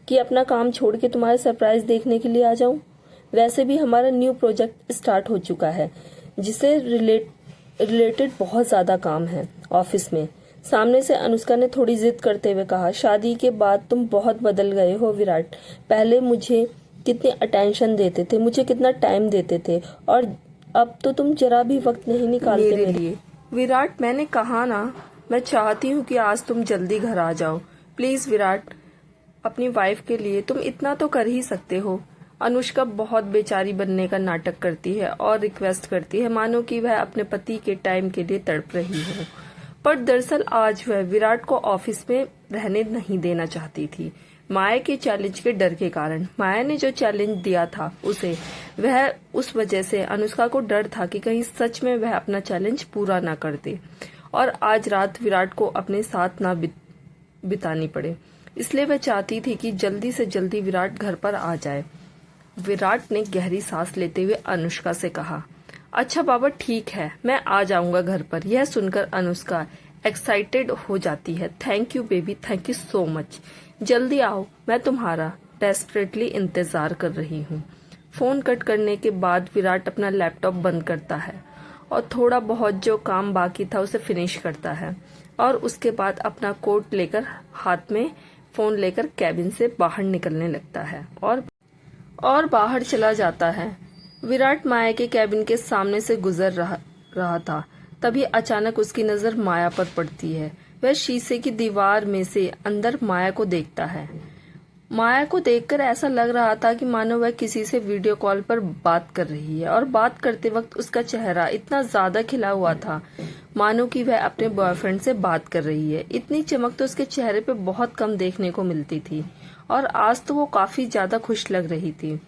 कि अपना काम छोड़ के तुम्हारे सरप्राइज देखने के लिए आ जाऊं। वैसे भी हमारा न्यू प्रोजेक्ट स्टार्ट हो चुका है, जिसे रिलेटेड बहुत ज्यादा काम है ऑफिस में। सामने से अनुष्का ने थोड़ी जिद करते हुए कहा, शादी के बाद तुम बहुत बदल गए हो विराट। पहले मुझे कितनी अटेंशन देते थे, मुझे कितना टाइम देते थे, और अब तो तुम जरा भी वक्त नहीं निकालते मेरे लिए। विराट, मैंने कहा ना, मैं चाहती हूँ कि आज तुम जल्दी घर आ जाओ। प्लीज विराट, अपनी वाइफ के लिए तुम इतना तो कर ही सकते हो। अनुष्का बहुत बेचारी बनने का नाटक करती है और रिक्वेस्ट करती है, मानो कि वह अपने पति के टाइम के लिए तड़प रही हो। पर दरअसल आज वह विराट को ऑफिस में रहने नहीं देना चाहती थी, माया के चैलेंज के डर के कारण। माया ने जो चैलेंज दिया था उसे, वह उस वजह से अनुष्का को डर था कि कहीं सच में वह अपना चैलेंज पूरा ना कर दे और आज रात विराट को अपने साथ ना बितानी पड़े। इसलिए वह चाहती थी कि जल्दी से जल्दी विराट घर पर आ जाए। विराट ने गहरी सांस लेते हुए अनुष्का से कहा, अच्छा बाबा ठीक है, मैं आ जाऊंगा घर पर। यह सुनकर अनुष्का एक्साइटेड हो जाती है। Thank you baby, thank you so much. जल्दी आओ, मैं तुम्हारा डेस्परेटली इंतजार कर रही हूँ। फोन कट करने के बाद विराट अपना लैपटॉप बंद करता है और थोड़ा बहुत जो काम बाकी था उसे फिनिश करता है और उसके बाद अपना कोट लेकर हाथ में फोन लेकर कैबिन से बाहर निकलने लगता है और बाहर चला जाता है। विराट माया के कैबिन के सामने से गुजर रहा था, तभी अचानक उसकी नजर माया पर पड़ती है। वह शीशे की दीवार में से अंदर माया को देखता है। माया को देखकर ऐसा लग रहा था कि मानो वह किसी से वीडियो कॉल पर बात कर रही है और बात करते वक्त उसका चेहरा इतना ज्यादा खिला हुआ था मानो कि वह अपने बॉयफ्रेंड से बात कर रही है। इतनी चमक तो उसके चेहरे पे बहुत कम देखने को मिलती थी और आज तो वो काफी ज्यादा खुश लग रही थी।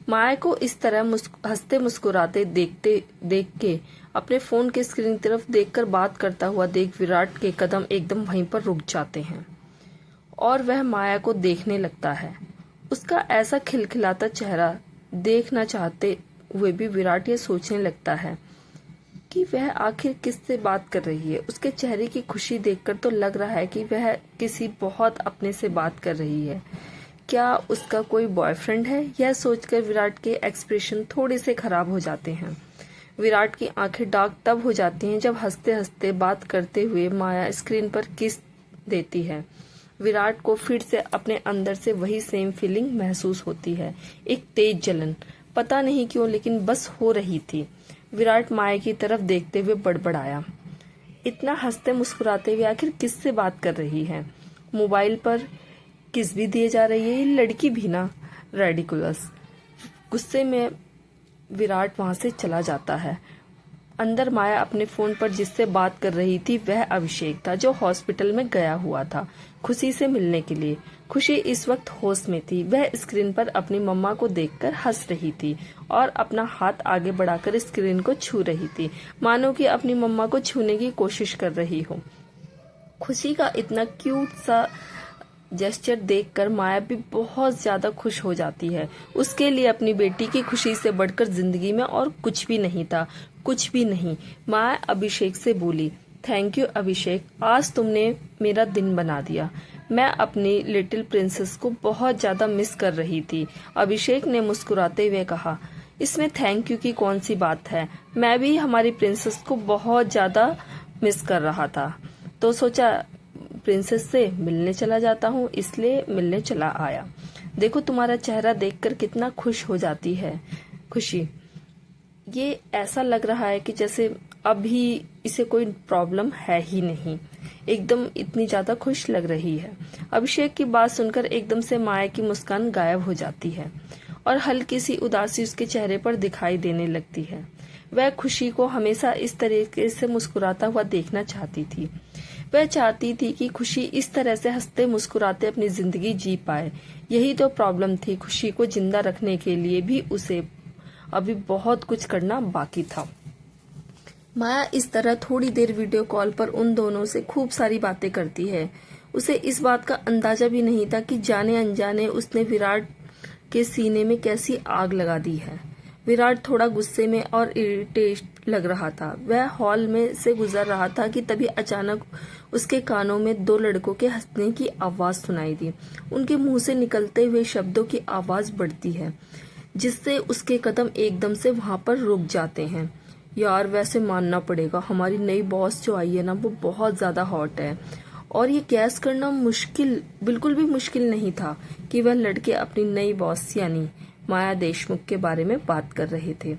माया को इस तरह हंसते मुस्कुराते देख के अपने फोन के स्क्रीन की तरफ देखकर बात करता हुआ देख विराट के कदम एकदम वहीं पर रुक जाते हैं और वह माया को देखने लगता है। उसका ऐसा खिलखिलाता चेहरा देखना चाहते हुए भी विराट ये सोचने लगता है कि वह आखिर किससे बात कर रही है। उसके चेहरे की खुशी देखकर तो लग रहा है कि वह किसी बहुत अपने से बात कर रही है। क्या उसका कोई बॉयफ्रेंड है? यह सोचकर विराट के एक्सप्रेशन थोड़े से खराब हो जाते हैं। विराट की आंखें डार्क तब हो जाती हैं जब हंसते हंसते बात करते हुए माया स्क्रीन पर किस देती है। विराट को फिर से अपने अंदर से वही सेम फीलिंग महसूस होती है, एक तेज जलन। पता नहीं क्यों, लेकिन बस हो रही थी। विराट माया की तरफ देखते हुए बड़बड़ाया, इतना हंसते मुस्कुराते हुए आखिर किससे बात कर रही है? मोबाइल पर किस भी दिए जा रही है, ये लड़की भी ना, रेडिकुलस। गुस्से में विराट वहां से चला जाता है। अंदर माया अपने फोन पर जिससे बात कर रही थी वह अभिषेक था, जो हॉस्पिटल में गया हुआ था खुशी से मिलने के लिए। खुशी इस वक्त होश में थी। वह स्क्रीन पर अपनी मम्मा को देखकर हंस रही थी और अपना हाथ आगे बढ़ाकर स्क्रीन को छू रही थी, मानो कि अपनी मम्मा को छूने की कोशिश कर रही हो। खुशी का इतना क्यूट सा जेस्चर देखकर माया भी बहुत ज्यादा खुश हो जाती है। उसके लिए अपनी बेटी की खुशी से बढ़कर जिंदगी में और कुछ भी नहीं था, कुछ भी नहीं। माया अभिषेक से बोली, थैंक यू अभिषेक, आज तुमने मेरा दिन बना दिया। मैं अपनी लिटिल प्रिंसेस को बहुत ज्यादा मिस कर रही थी। अभिषेक ने मुस्कुराते हुए कहा, इसमें थैंक यू की कौन सी बात है, मैं भी हमारी प्रिंसेस को बहुत ज्यादा मिस कर रहा था, तो सोचा प्रिंसेस से मिलने चला जाता हूँ, इसलिए मिलने चला आया। देखो तुम्हारा चेहरा देखकर कितना खुश हो जाती है खुशी। ये ऐसा लग रहा है कि जैसे अभी इसे कोई प्रॉब्लम है ही नहीं, एकदम इतनी ज्यादा खुश लग रही है। अभिषेक की बात सुनकर एकदम से माया की मुस्कान गायब हो जाती है और हल्की सी उदासी उसके चेहरे पर दिखाई देने लगती है। वह खुशी को हमेशा इस तरीके से मुस्कुराता हुआ देखना चाहती थी। वह चाहती थी कि खुशी इस तरह से हंसते मुस्कुराते अपनी जिंदगी जी पाए। यही तो प्रॉब्लम थी, खुशी को जिंदा रखने के लिए भी उसे अभी बहुत कुछ करना बाकी था। माया इस तरह थोड़ी देर वीडियो कॉल पर उन दोनों से खूब सारी बातें करती है। उसे इस बात का अंदाजा भी नहीं था कि जाने अनजाने उसने विराट के सीने में कैसी आग लगा दी है। विराट थोड़ा गुस्से में और इरिटेट लग रहा था। वह हॉल में से गुजर रहा था कि तभी अचानक उसके कानों में दो लड़कों के हंसने की आवाज सुनाई दी। उनके मुंह से निकलते हुए शब्दों की आवाज बढ़ती है, जिससे उसके कदम एकदम से वहां पर रुक जाते हैं। यार, वैसे मानना पड़ेगा, हमारी नई बॉस जो आई है ना, वो बहुत ज्यादा हॉट है। और ये गैस करना बिल्कुल भी मुश्किल नहीं था कि वह लड़के अपनी नई बॉस यानी माया देशमुख के बारे में बात कर रहे थे।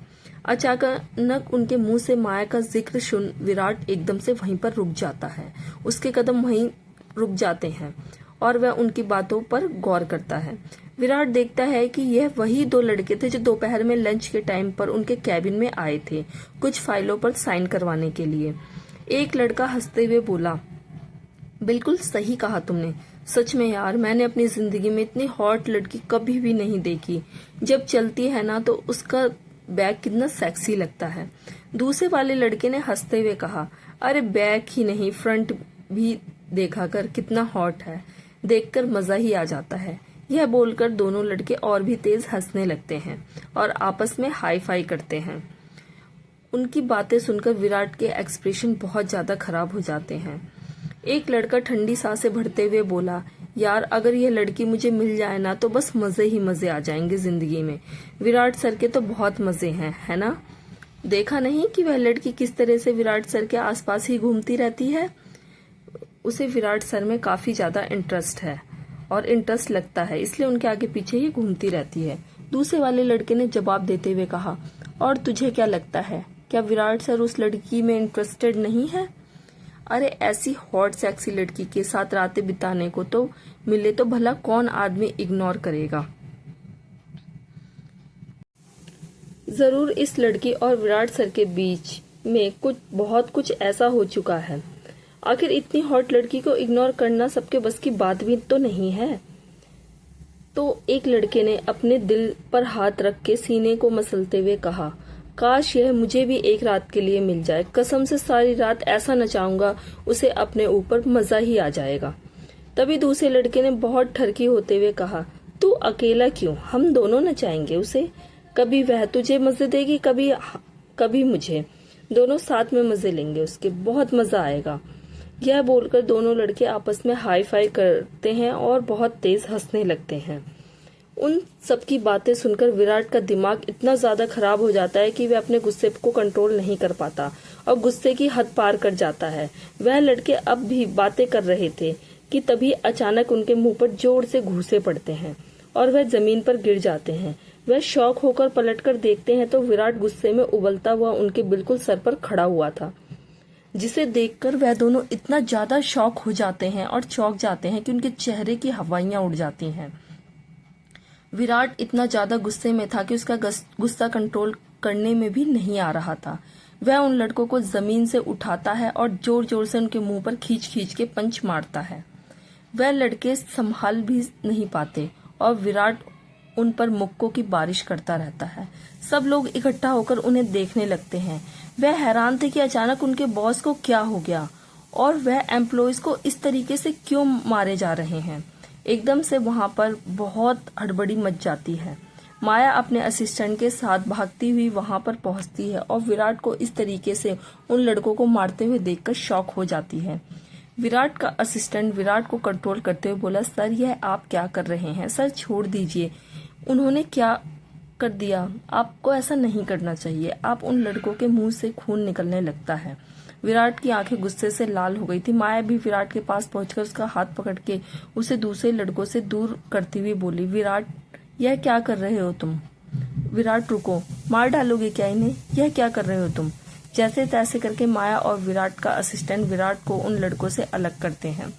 अचानक उनके मुंह से माया का जिक्र सुन विराट एकदम से वहीं पर रुक जाता है। उसके कदम वहीं रुक जाते हैं और वह उनकी बातों पर गौर करता है। विराट देखता है कि यह वही दो लड़के थे जो दोपहर में लंच के टाइम पर उनके कैबिन में आए थे, कुछ फाइलों पर साइन करवाने के लिए। एक लड़का हंसते हुए बोला, बिल्कुल सही कहा तुमने, सच में यार, मैंने अपनी जिंदगी में इतनी हॉट लड़की कभी भी नहीं देखी। जब चलती है ना तो उसका बैग कितना सेक्सी लगता है। दूसरे वाले लड़के ने हंसते हुए कहा, अरे बैग ही नहीं, फ्रंट भी देखा कर, कितना हॉट है, देखकर मजा ही आ जाता है। यह बोलकर दोनों लड़के और भी तेज हंसने लगते हैं और आपस में हाई फाई करते हैं। उनकी बातें सुनकर विराट के एक्सप्रेशन बहुत ज्यादा खराब हो जाते हैं। एक लड़का ठंडी सांसें भरते हुए बोला, यार अगर यह लड़की मुझे मिल जाए ना तो बस मजे ही मजे आ जाएंगे जिंदगी में। विराट सर के तो बहुत मजे हैं, है ना? देखा नहीं कि वह लड़की किस तरह से विराट सर के आसपास ही घूमती रहती है। उसे विराट सर में काफी ज्यादा इंटरेस्ट है और इंटरेस्ट लगता है, इसलिए उनके आगे पीछे ही घूमती रहती है। दूसरे वाले लड़के ने जवाब देते हुए कहा, और तुझे क्या लगता है, क्या विराट सर उस लड़की में इंटरेस्टेड नहीं है? अरे ऐसी हॉट सेक्सी लड़की के साथ रातें बिताने को तो मिले तो भला कौन आदमी इग्नोर करेगा। जरूर इस लड़की और विराट सर के बीच में बहुत कुछ ऐसा हो चुका है। आखिर इतनी हॉट लड़की को इग्नोर करना सबके बस की बात भी तो नहीं है। तो एक लड़के ने अपने दिल पर हाथ रख के सीने को मसलते हुए कहा, काश यह मुझे भी एक रात के लिए मिल जाए, कसम से सारी रात ऐसा नचाऊंगा उसे अपने ऊपर मजा ही आ जाएगा। तभी दूसरे लड़के ने बहुत ठरकी होते हुए कहा, तू अकेला क्यों, हम दोनों नचाएंगे उसे, कभी वह तुझे मजे देगी, कभी मुझे, दोनों साथ में मजे लेंगे उसके, बहुत मजा आएगा। यह बोलकर दोनों लड़के आपस में हाई फाई करते हैं और बहुत तेज हंसने लगते हैं। उन सबकी बातें सुनकर विराट का दिमाग इतना ज्यादा खराब हो जाता है कि वह अपने गुस्से को कंट्रोल नहीं कर पाता और गुस्से की हद पार कर जाता है। वह लड़के अब भी बातें कर रहे थे कि तभी अचानक उनके मुंह पर जोर से घूंसे पड़ते हैं और वह जमीन पर गिर जाते हैं। वह शॉक होकर पलटकर देखते हैं तो विराट गुस्से में उबलता हुआ उनके बिल्कुल सर पर खड़ा हुआ था, जिसे देखकर वह दोनों इतना ज्यादा शॉक हो जाते हैं और चौंक जाते हैं कि उनके चेहरे की हवाइयां उड़ जाती हैं। विराट इतना ज्यादा गुस्से में था कि उसका गुस्सा कंट्रोल करने में भी नहीं आ रहा था। वह उन लड़कों को जमीन से उठाता है और जोर जोर से उनके मुंह पर खींच खींच के पंच मारता है। वह लड़के संभाल भी नहीं पाते और विराट उन पर मुक्कों की बारिश करता रहता है। सब लोग इकट्ठा होकर उन्हें देखने लगते हैं। वह हैरान थे कि अचानक उनके बॉस को क्या हो गया और वह एम्प्लॉयज को इस तरीके से क्यों मारे जा रहे हैं। एकदम से वहां पर बहुत हड़बड़ी मच जाती है। माया अपने असिस्टेंट के साथ भागती हुई वहां पर पहुंचती है और विराट को इस तरीके से उन लड़कों को मारते हुए देखकर शॉक हो जाती है। विराट का असिस्टेंट विराट को कंट्रोल करते हुए बोला, सर यह आप क्या कर रहे हैं, सर छोड़ दीजिए, उन्होंने क्या कर दिया, आपको ऐसा नहीं करना चाहिए। आप उन लड़कों के मुंह से खून निकलने लगता है। विराट की आंखें गुस्से से लाल हो गई थी। माया भी विराट के पास पहुंचकर उसका हाथ पकड़ के उसे दूसरे लड़कों से दूर करती हुई बोली, विराट यह क्या कर रहे हो तुम? विराट रुको, मार डालोगे क्या इन्हें? यह क्या कर रहे हो तुम? जैसे तैसे करके माया और विराट का असिस्टेंट विराट को उन लड़कों से अलग करते हैं।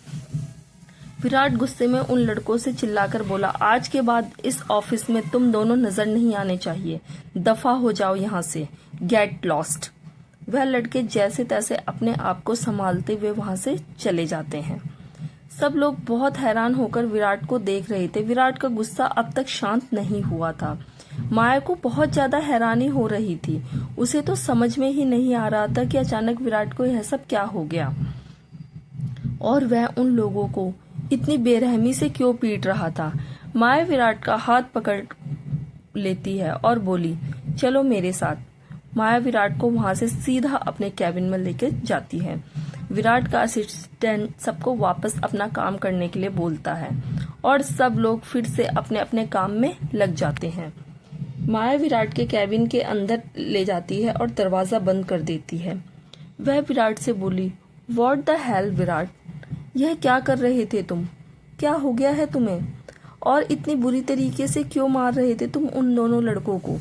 विराट गुस्से में उन लड़कों से चिल्लाकर बोला, आज के बाद इस ऑफिस में तुम दोनों नजर नहीं आने चाहिए, दफा हो जाओ यहाँ से, गेट लॉस्ट। वह लड़के जैसे तैसे अपने आप को संभालते हुए वहां से चले जाते हैं। सब लोग बहुत हैरान होकर विराट को देख रहे थे। विराट का गुस्सा अब तक शांत नहीं हुआ था। माया को बहुत ज्यादा हैरानी हो रही थी। उसे तो समझ में ही नहीं आ रहा था कि अचानक विराट को यह सब क्या हो गया और वह उन लोगों को इतनी बेरहमी से क्यों पीट रहा था। माया विराट का हाथ पकड़ लेती है और बोली, चलो मेरे साथ। माया विराट को वहां से सीधा अपने कैबिन में लेकर जाती है। विराट का असिस्टेंट सबको वापस अपना काम करने के लिए बोलता है और सब लोग फिर से अपने अपने काम में लग जाते हैं। माया विराट के कैबिन के अंदर ले जाती है और दरवाजा बंद कर देती है। वह विराट से बोली, व्हाट द हेल विराट, यह क्या कर रहे थे तुम? क्या हो गया है तुम्हें? और इतनी बुरी तरीके से क्यों मार रहे थे तुम उन दोनों लड़कों को?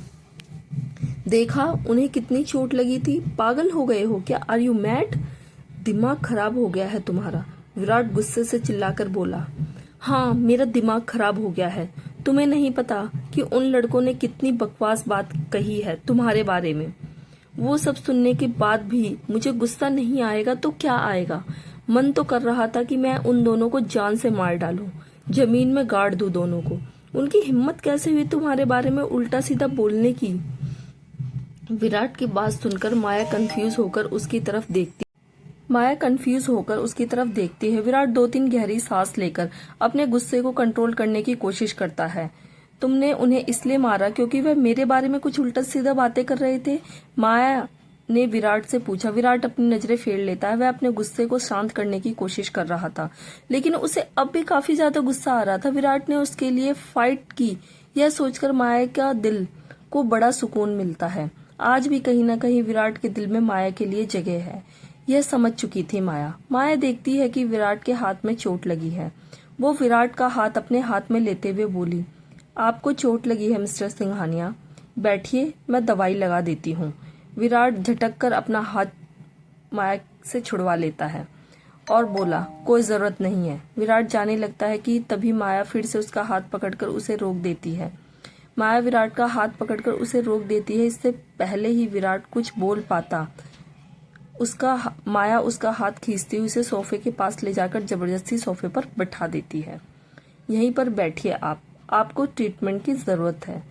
देखा उन्हें कितनी चोट लगी थी? पागल हो गए हो क्या? Are you mad? दिमाग खराब हो गया है तुम्हारा? विराट गुस्से से चिल्लाकर बोला। हाँ, मेरा दिमाग खराब हो गया है। तुम्हें नहीं पता कि उन लड़कों ने कितनी बकवास बात कही है तुम्हारे बारे में। वो सब सुनने के बाद भी मुझे गुस्सा नहीं आएगा तो क्या आएगा? मन तो कर रहा था कि मैं उन दोनों को जान से मार डालूं, जमीन में गाड़ दूं दोनों को। उनकी हिम्मत कैसे हुई तुम्हारे बारे में उल्टा सीधा बोलने की? विराट की बात सुनकर माया कंफ्यूज होकर उसकी तरफ देखती है। विराट 2-3 गहरी सांस लेकर अपने गुस्से को कंट्रोल करने की कोशिश करता है। तुमने उन्हें इसलिए मारा क्योंकि वह मेरे बारे में कुछ उल्टा सीधा बातें कर रहे थे? माया ने विराट से पूछा। विराट अपनी नजरें फेर लेता है। वह अपने गुस्से को शांत करने की कोशिश कर रहा था, लेकिन उसे अब भी काफी ज्यादा गुस्सा आ रहा था। विराट ने उसके लिए फाइट की, यह सोचकर माया का दिल को बड़ा सुकून मिलता है। आज भी कहीं न कहीं विराट के दिल में माया के लिए जगह है, यह समझ चुकी थी माया। माया देखती है कि विराट के हाथ में चोट लगी है। वो विराट का हाथ अपने हाथ में लेते हुए बोली, आपको चोट लगी है मिस्टर सिंघानिया, बैठिए, मैं दवाई लगा देती हूँ। विराट झटक कर अपना हाथ माया से छुड़वा लेता है और बोला, कोई जरूरत नहीं है। विराट जाने लगता है कि तभी माया फिर से उसका हाथ पकड़कर उसे रोक देती है। माया विराट का हाथ पकड़कर उसे रोक देती है। इससे पहले ही विराट कुछ बोल पाता, माया उसका हाथ खींचती हुई उसे सोफे के पास ले जाकर जबरदस्ती सोफे पर बैठा देती है। यहीं पर बैठिए, आपको ट्रीटमेंट की जरूरत है।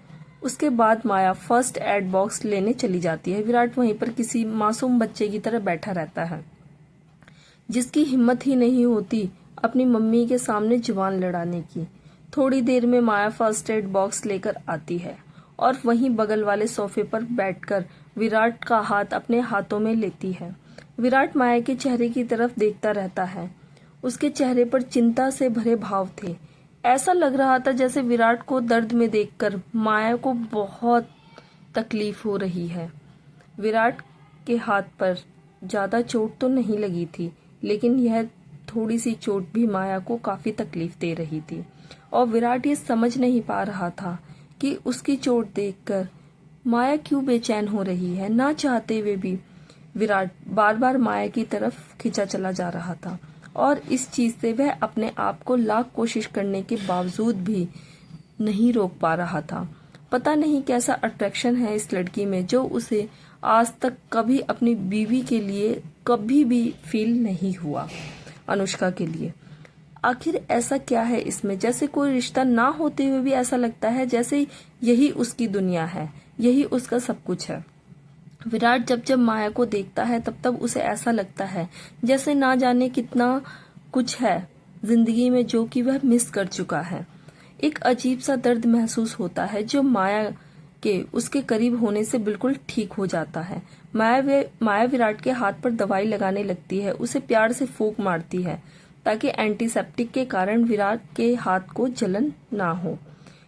उसके बाद माया फर्स्ट एड बॉक्स लेने चली जाती है। विराट वहीं पर किसी मासूम बच्चे की तरह बैठा रहता है, जिसकी हिम्मत ही नहीं होती अपनी मम्मी के सामने जुबान लड़ाने की। थोड़ी देर में माया फर्स्ट एड बॉक्स लेकर आती है और वहीं बगल वाले सोफे पर बैठकर विराट का हाथ अपने हाथों में लेती है। विराट माया के चेहरे की तरफ देखता रहता है। उसके चेहरे पर चिंता से भरे भाव थे। ऐसा लग रहा था जैसे विराट को दर्द में देखकर माया को बहुत तकलीफ हो रही है। विराट के हाथ पर ज्यादा चोट तो नहीं लगी थी, लेकिन यह थोड़ी सी चोट भी माया को काफी तकलीफ दे रही थी और विराट ये समझ नहीं पा रहा था कि उसकी चोट देखकर माया क्यों बेचैन हो रही है। ना चाहते हुए भी विराट बार बार माया की तरफ खिंचा चला जा रहा था और इस चीज से वह अपने आप को लाख कोशिश करने के बावजूद भी नहीं रोक पा रहा था। पता नहीं कैसा अट्रैक्शन है इस लड़की में जो उसे आज तक कभी अपनी बीवी के लिए कभी भी फील नहीं हुआ, अनुष्का के लिए। आखिर ऐसा क्या है इसमें, जैसे कोई रिश्ता ना होते हुए भी ऐसा लगता है जैसे यही उसकी दुनिया है, यही उसका सब कुछ है। विराट जब जब माया को देखता है तब तब उसे ऐसा लगता है जैसे ना जाने कितना कुछ है जिंदगी में जो कि वह मिस कर चुका है। एक अजीब सा दर्द महसूस होता है जो माया के उसके करीब होने से बिल्कुल ठीक हो जाता है। माया विराट के हाथ पर दवाई लगाने लगती है, उसे प्यार से फूंक मारती है ताकि एंटीसेप्टिक के कारण विराट के हाथ को जलन ना हो।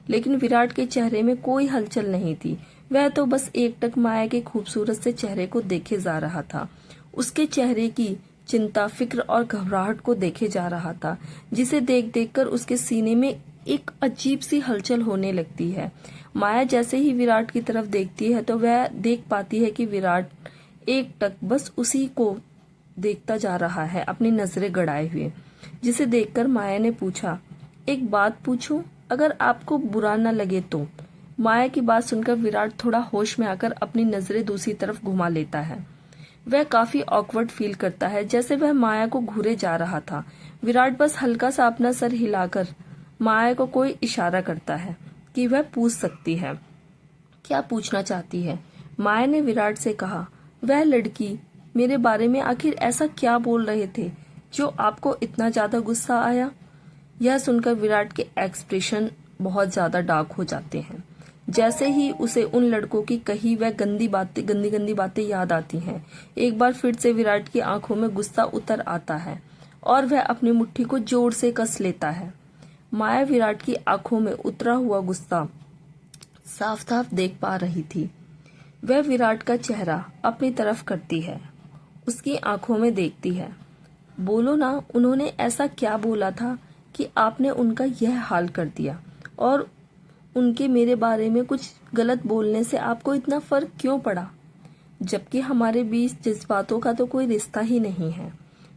लेकिन विराट के चेहरे में कोई हलचल नहीं थी। वह तो बस एकटक माया के खूबसूरत से चेहरे को देखे जा रहा था। उसके चेहरे की चिंता, फिक्र और घबराहट को देखे जा रहा था, जिसे देख देखकर उसके सीने में एक अजीब सी हलचल होने लगती है। माया जैसे ही विराट की तरफ देखती है तो वह देख पाती है कि विराट एकटक बस उसी को देखता जा रहा है अपनी नजरें गड़ाए हुए, जिसे देखकर माया ने पूछा, एक बात पूछूं, अगर आपको बुरा न लगे तो। माया की बात सुनकर विराट थोड़ा होश में आकर अपनी नजरें दूसरी तरफ घुमा लेता है। वह काफी ऑकवर्ड फील करता है, जैसे वह माया को घूरे जा रहा था। विराट बस हल्का सा अपना सर हिलाकर माया को कोई इशारा करता है कि वह पूछ सकती है। क्या पूछना चाहती है? माया ने विराट से कहा, वह लड़की मेरे बारे में आखिर ऐसा क्या बोल रहे थे जो आपको इतना ज्यादा गुस्सा आया? यह सुनकर विराट के एक्सप्रेशन बहुत ज्यादा डार्क हो जाते हैं। जैसे ही उसे उन लड़कों की कही वह गंदी गंदी बातें याद आती हैं, एक बार फिर से विराट की आंखों में गुस्सा उतर आता है और वह अपनी मुट्ठी को जोर से कस लेता है। माया विराट की आंखों में उतरा हुआ गुस्सा साफ साफ देख पा रही थी। वह विराट का चेहरा अपनी तरफ करती है, उसकी आंखों में देखती है। बोलो ना, उन्होंने ऐसा क्या बोला था कि आपने उनका यह हाल कर दिया, और उनके मेरे बारे में कुछ गलत बोलने से आपको इतना फर्क क्यों पड़ा, जबकि हमारे बीच जज्बातों का तो कोई रिश्ता ही नहीं है।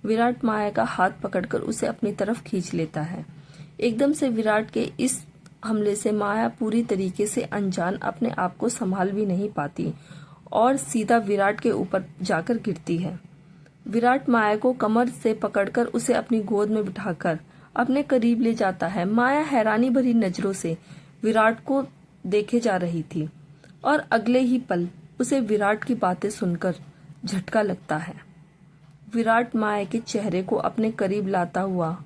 विराट माया का हाथ पकड़कर उसे अपनी तरफ खींच लेता है। एकदम से विराट के इस हमले से माया पूरी तरीके से अनजान अपने आप को संभाल भी नहीं पाती और सीधा विराट के ऊपर जाकर गिरती है। विराट माया को कमर से पकड़कर उसे अपनी गोद में बिठाकर अपने करीब ले जाता है। माया हैरानी भरी नजरों से विराट को देखे जा रही थी और अगले ही पल उसे विराट की बातें सुनकर झटका लगता है। विराट माया के चेहरे को अपने करीब लाता हुआ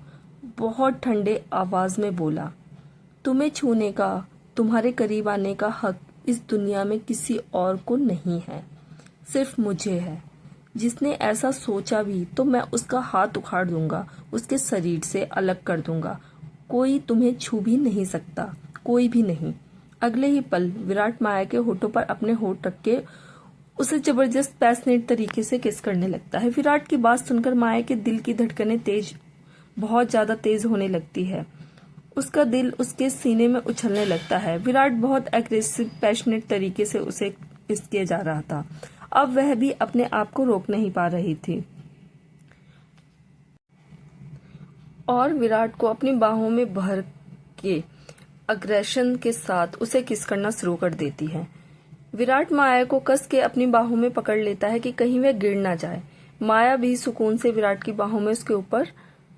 बहुत ठंडे आवाज में बोला, तुम्हें छूने का, तुम्हारे करीब आने का हक इस दुनिया में किसी और को नहीं है, सिर्फ मुझे है। जिसने ऐसा सोचा भी तो मैं उसका हाथ उखाड़ दूंगा, उसके शरीर से अलग कर दूंगा। कोई तुम्हें छू भी नहीं सकता, कोई भी नहीं। अगले ही पल विराट माया के होठों पर अपने होठ रख के उसे जबरदस्त पैशनेट तरीके से किस करने लगता है। विराट की बात सुनकर माया के दिल की धड़कनें बहुत ज्यादा तेज होने लगती है। उसका दिल उसके सीने में उछलने लगता है। विराट बहुत एग्रेसिव पैशनेट तरीके से उसे किस किया जा रहा था। अब वह भी अपने आप को रोक नहीं पा रही थी और विराट को अपनी बाहों में भर के अग्रेशन के साथ उसे किस करना शुरू कर देती है। विराट माया को कस के अपनी बाहों में पकड़ लेता है कि कहीं वह गिर ना जाए। माया भी सुकून से विराट की बाहों में उसके ऊपर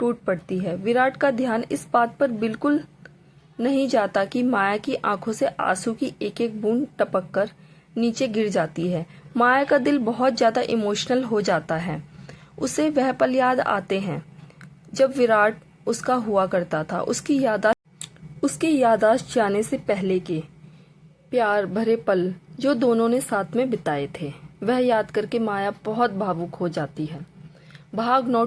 टूट पड़ती है। विराट का ध्यान इस बात पर बिल्कुल नहीं जाता कि माया की आंखों से आंसू की एक एक बूंद टपक कर नीचे गिर जाती है। माया का दिल बहुत ज्यादा इमोशनल हो जाता है। उसे वह पल याद आते हैं जब विराट उसका हुआ करता था। उसकी यादाश्त जाने से पहले के प्यार भरे पल जो दोनों ने साथ में बिताए थे, वह याद करके माया बहुत भावुक हो जाती है। भाग नोट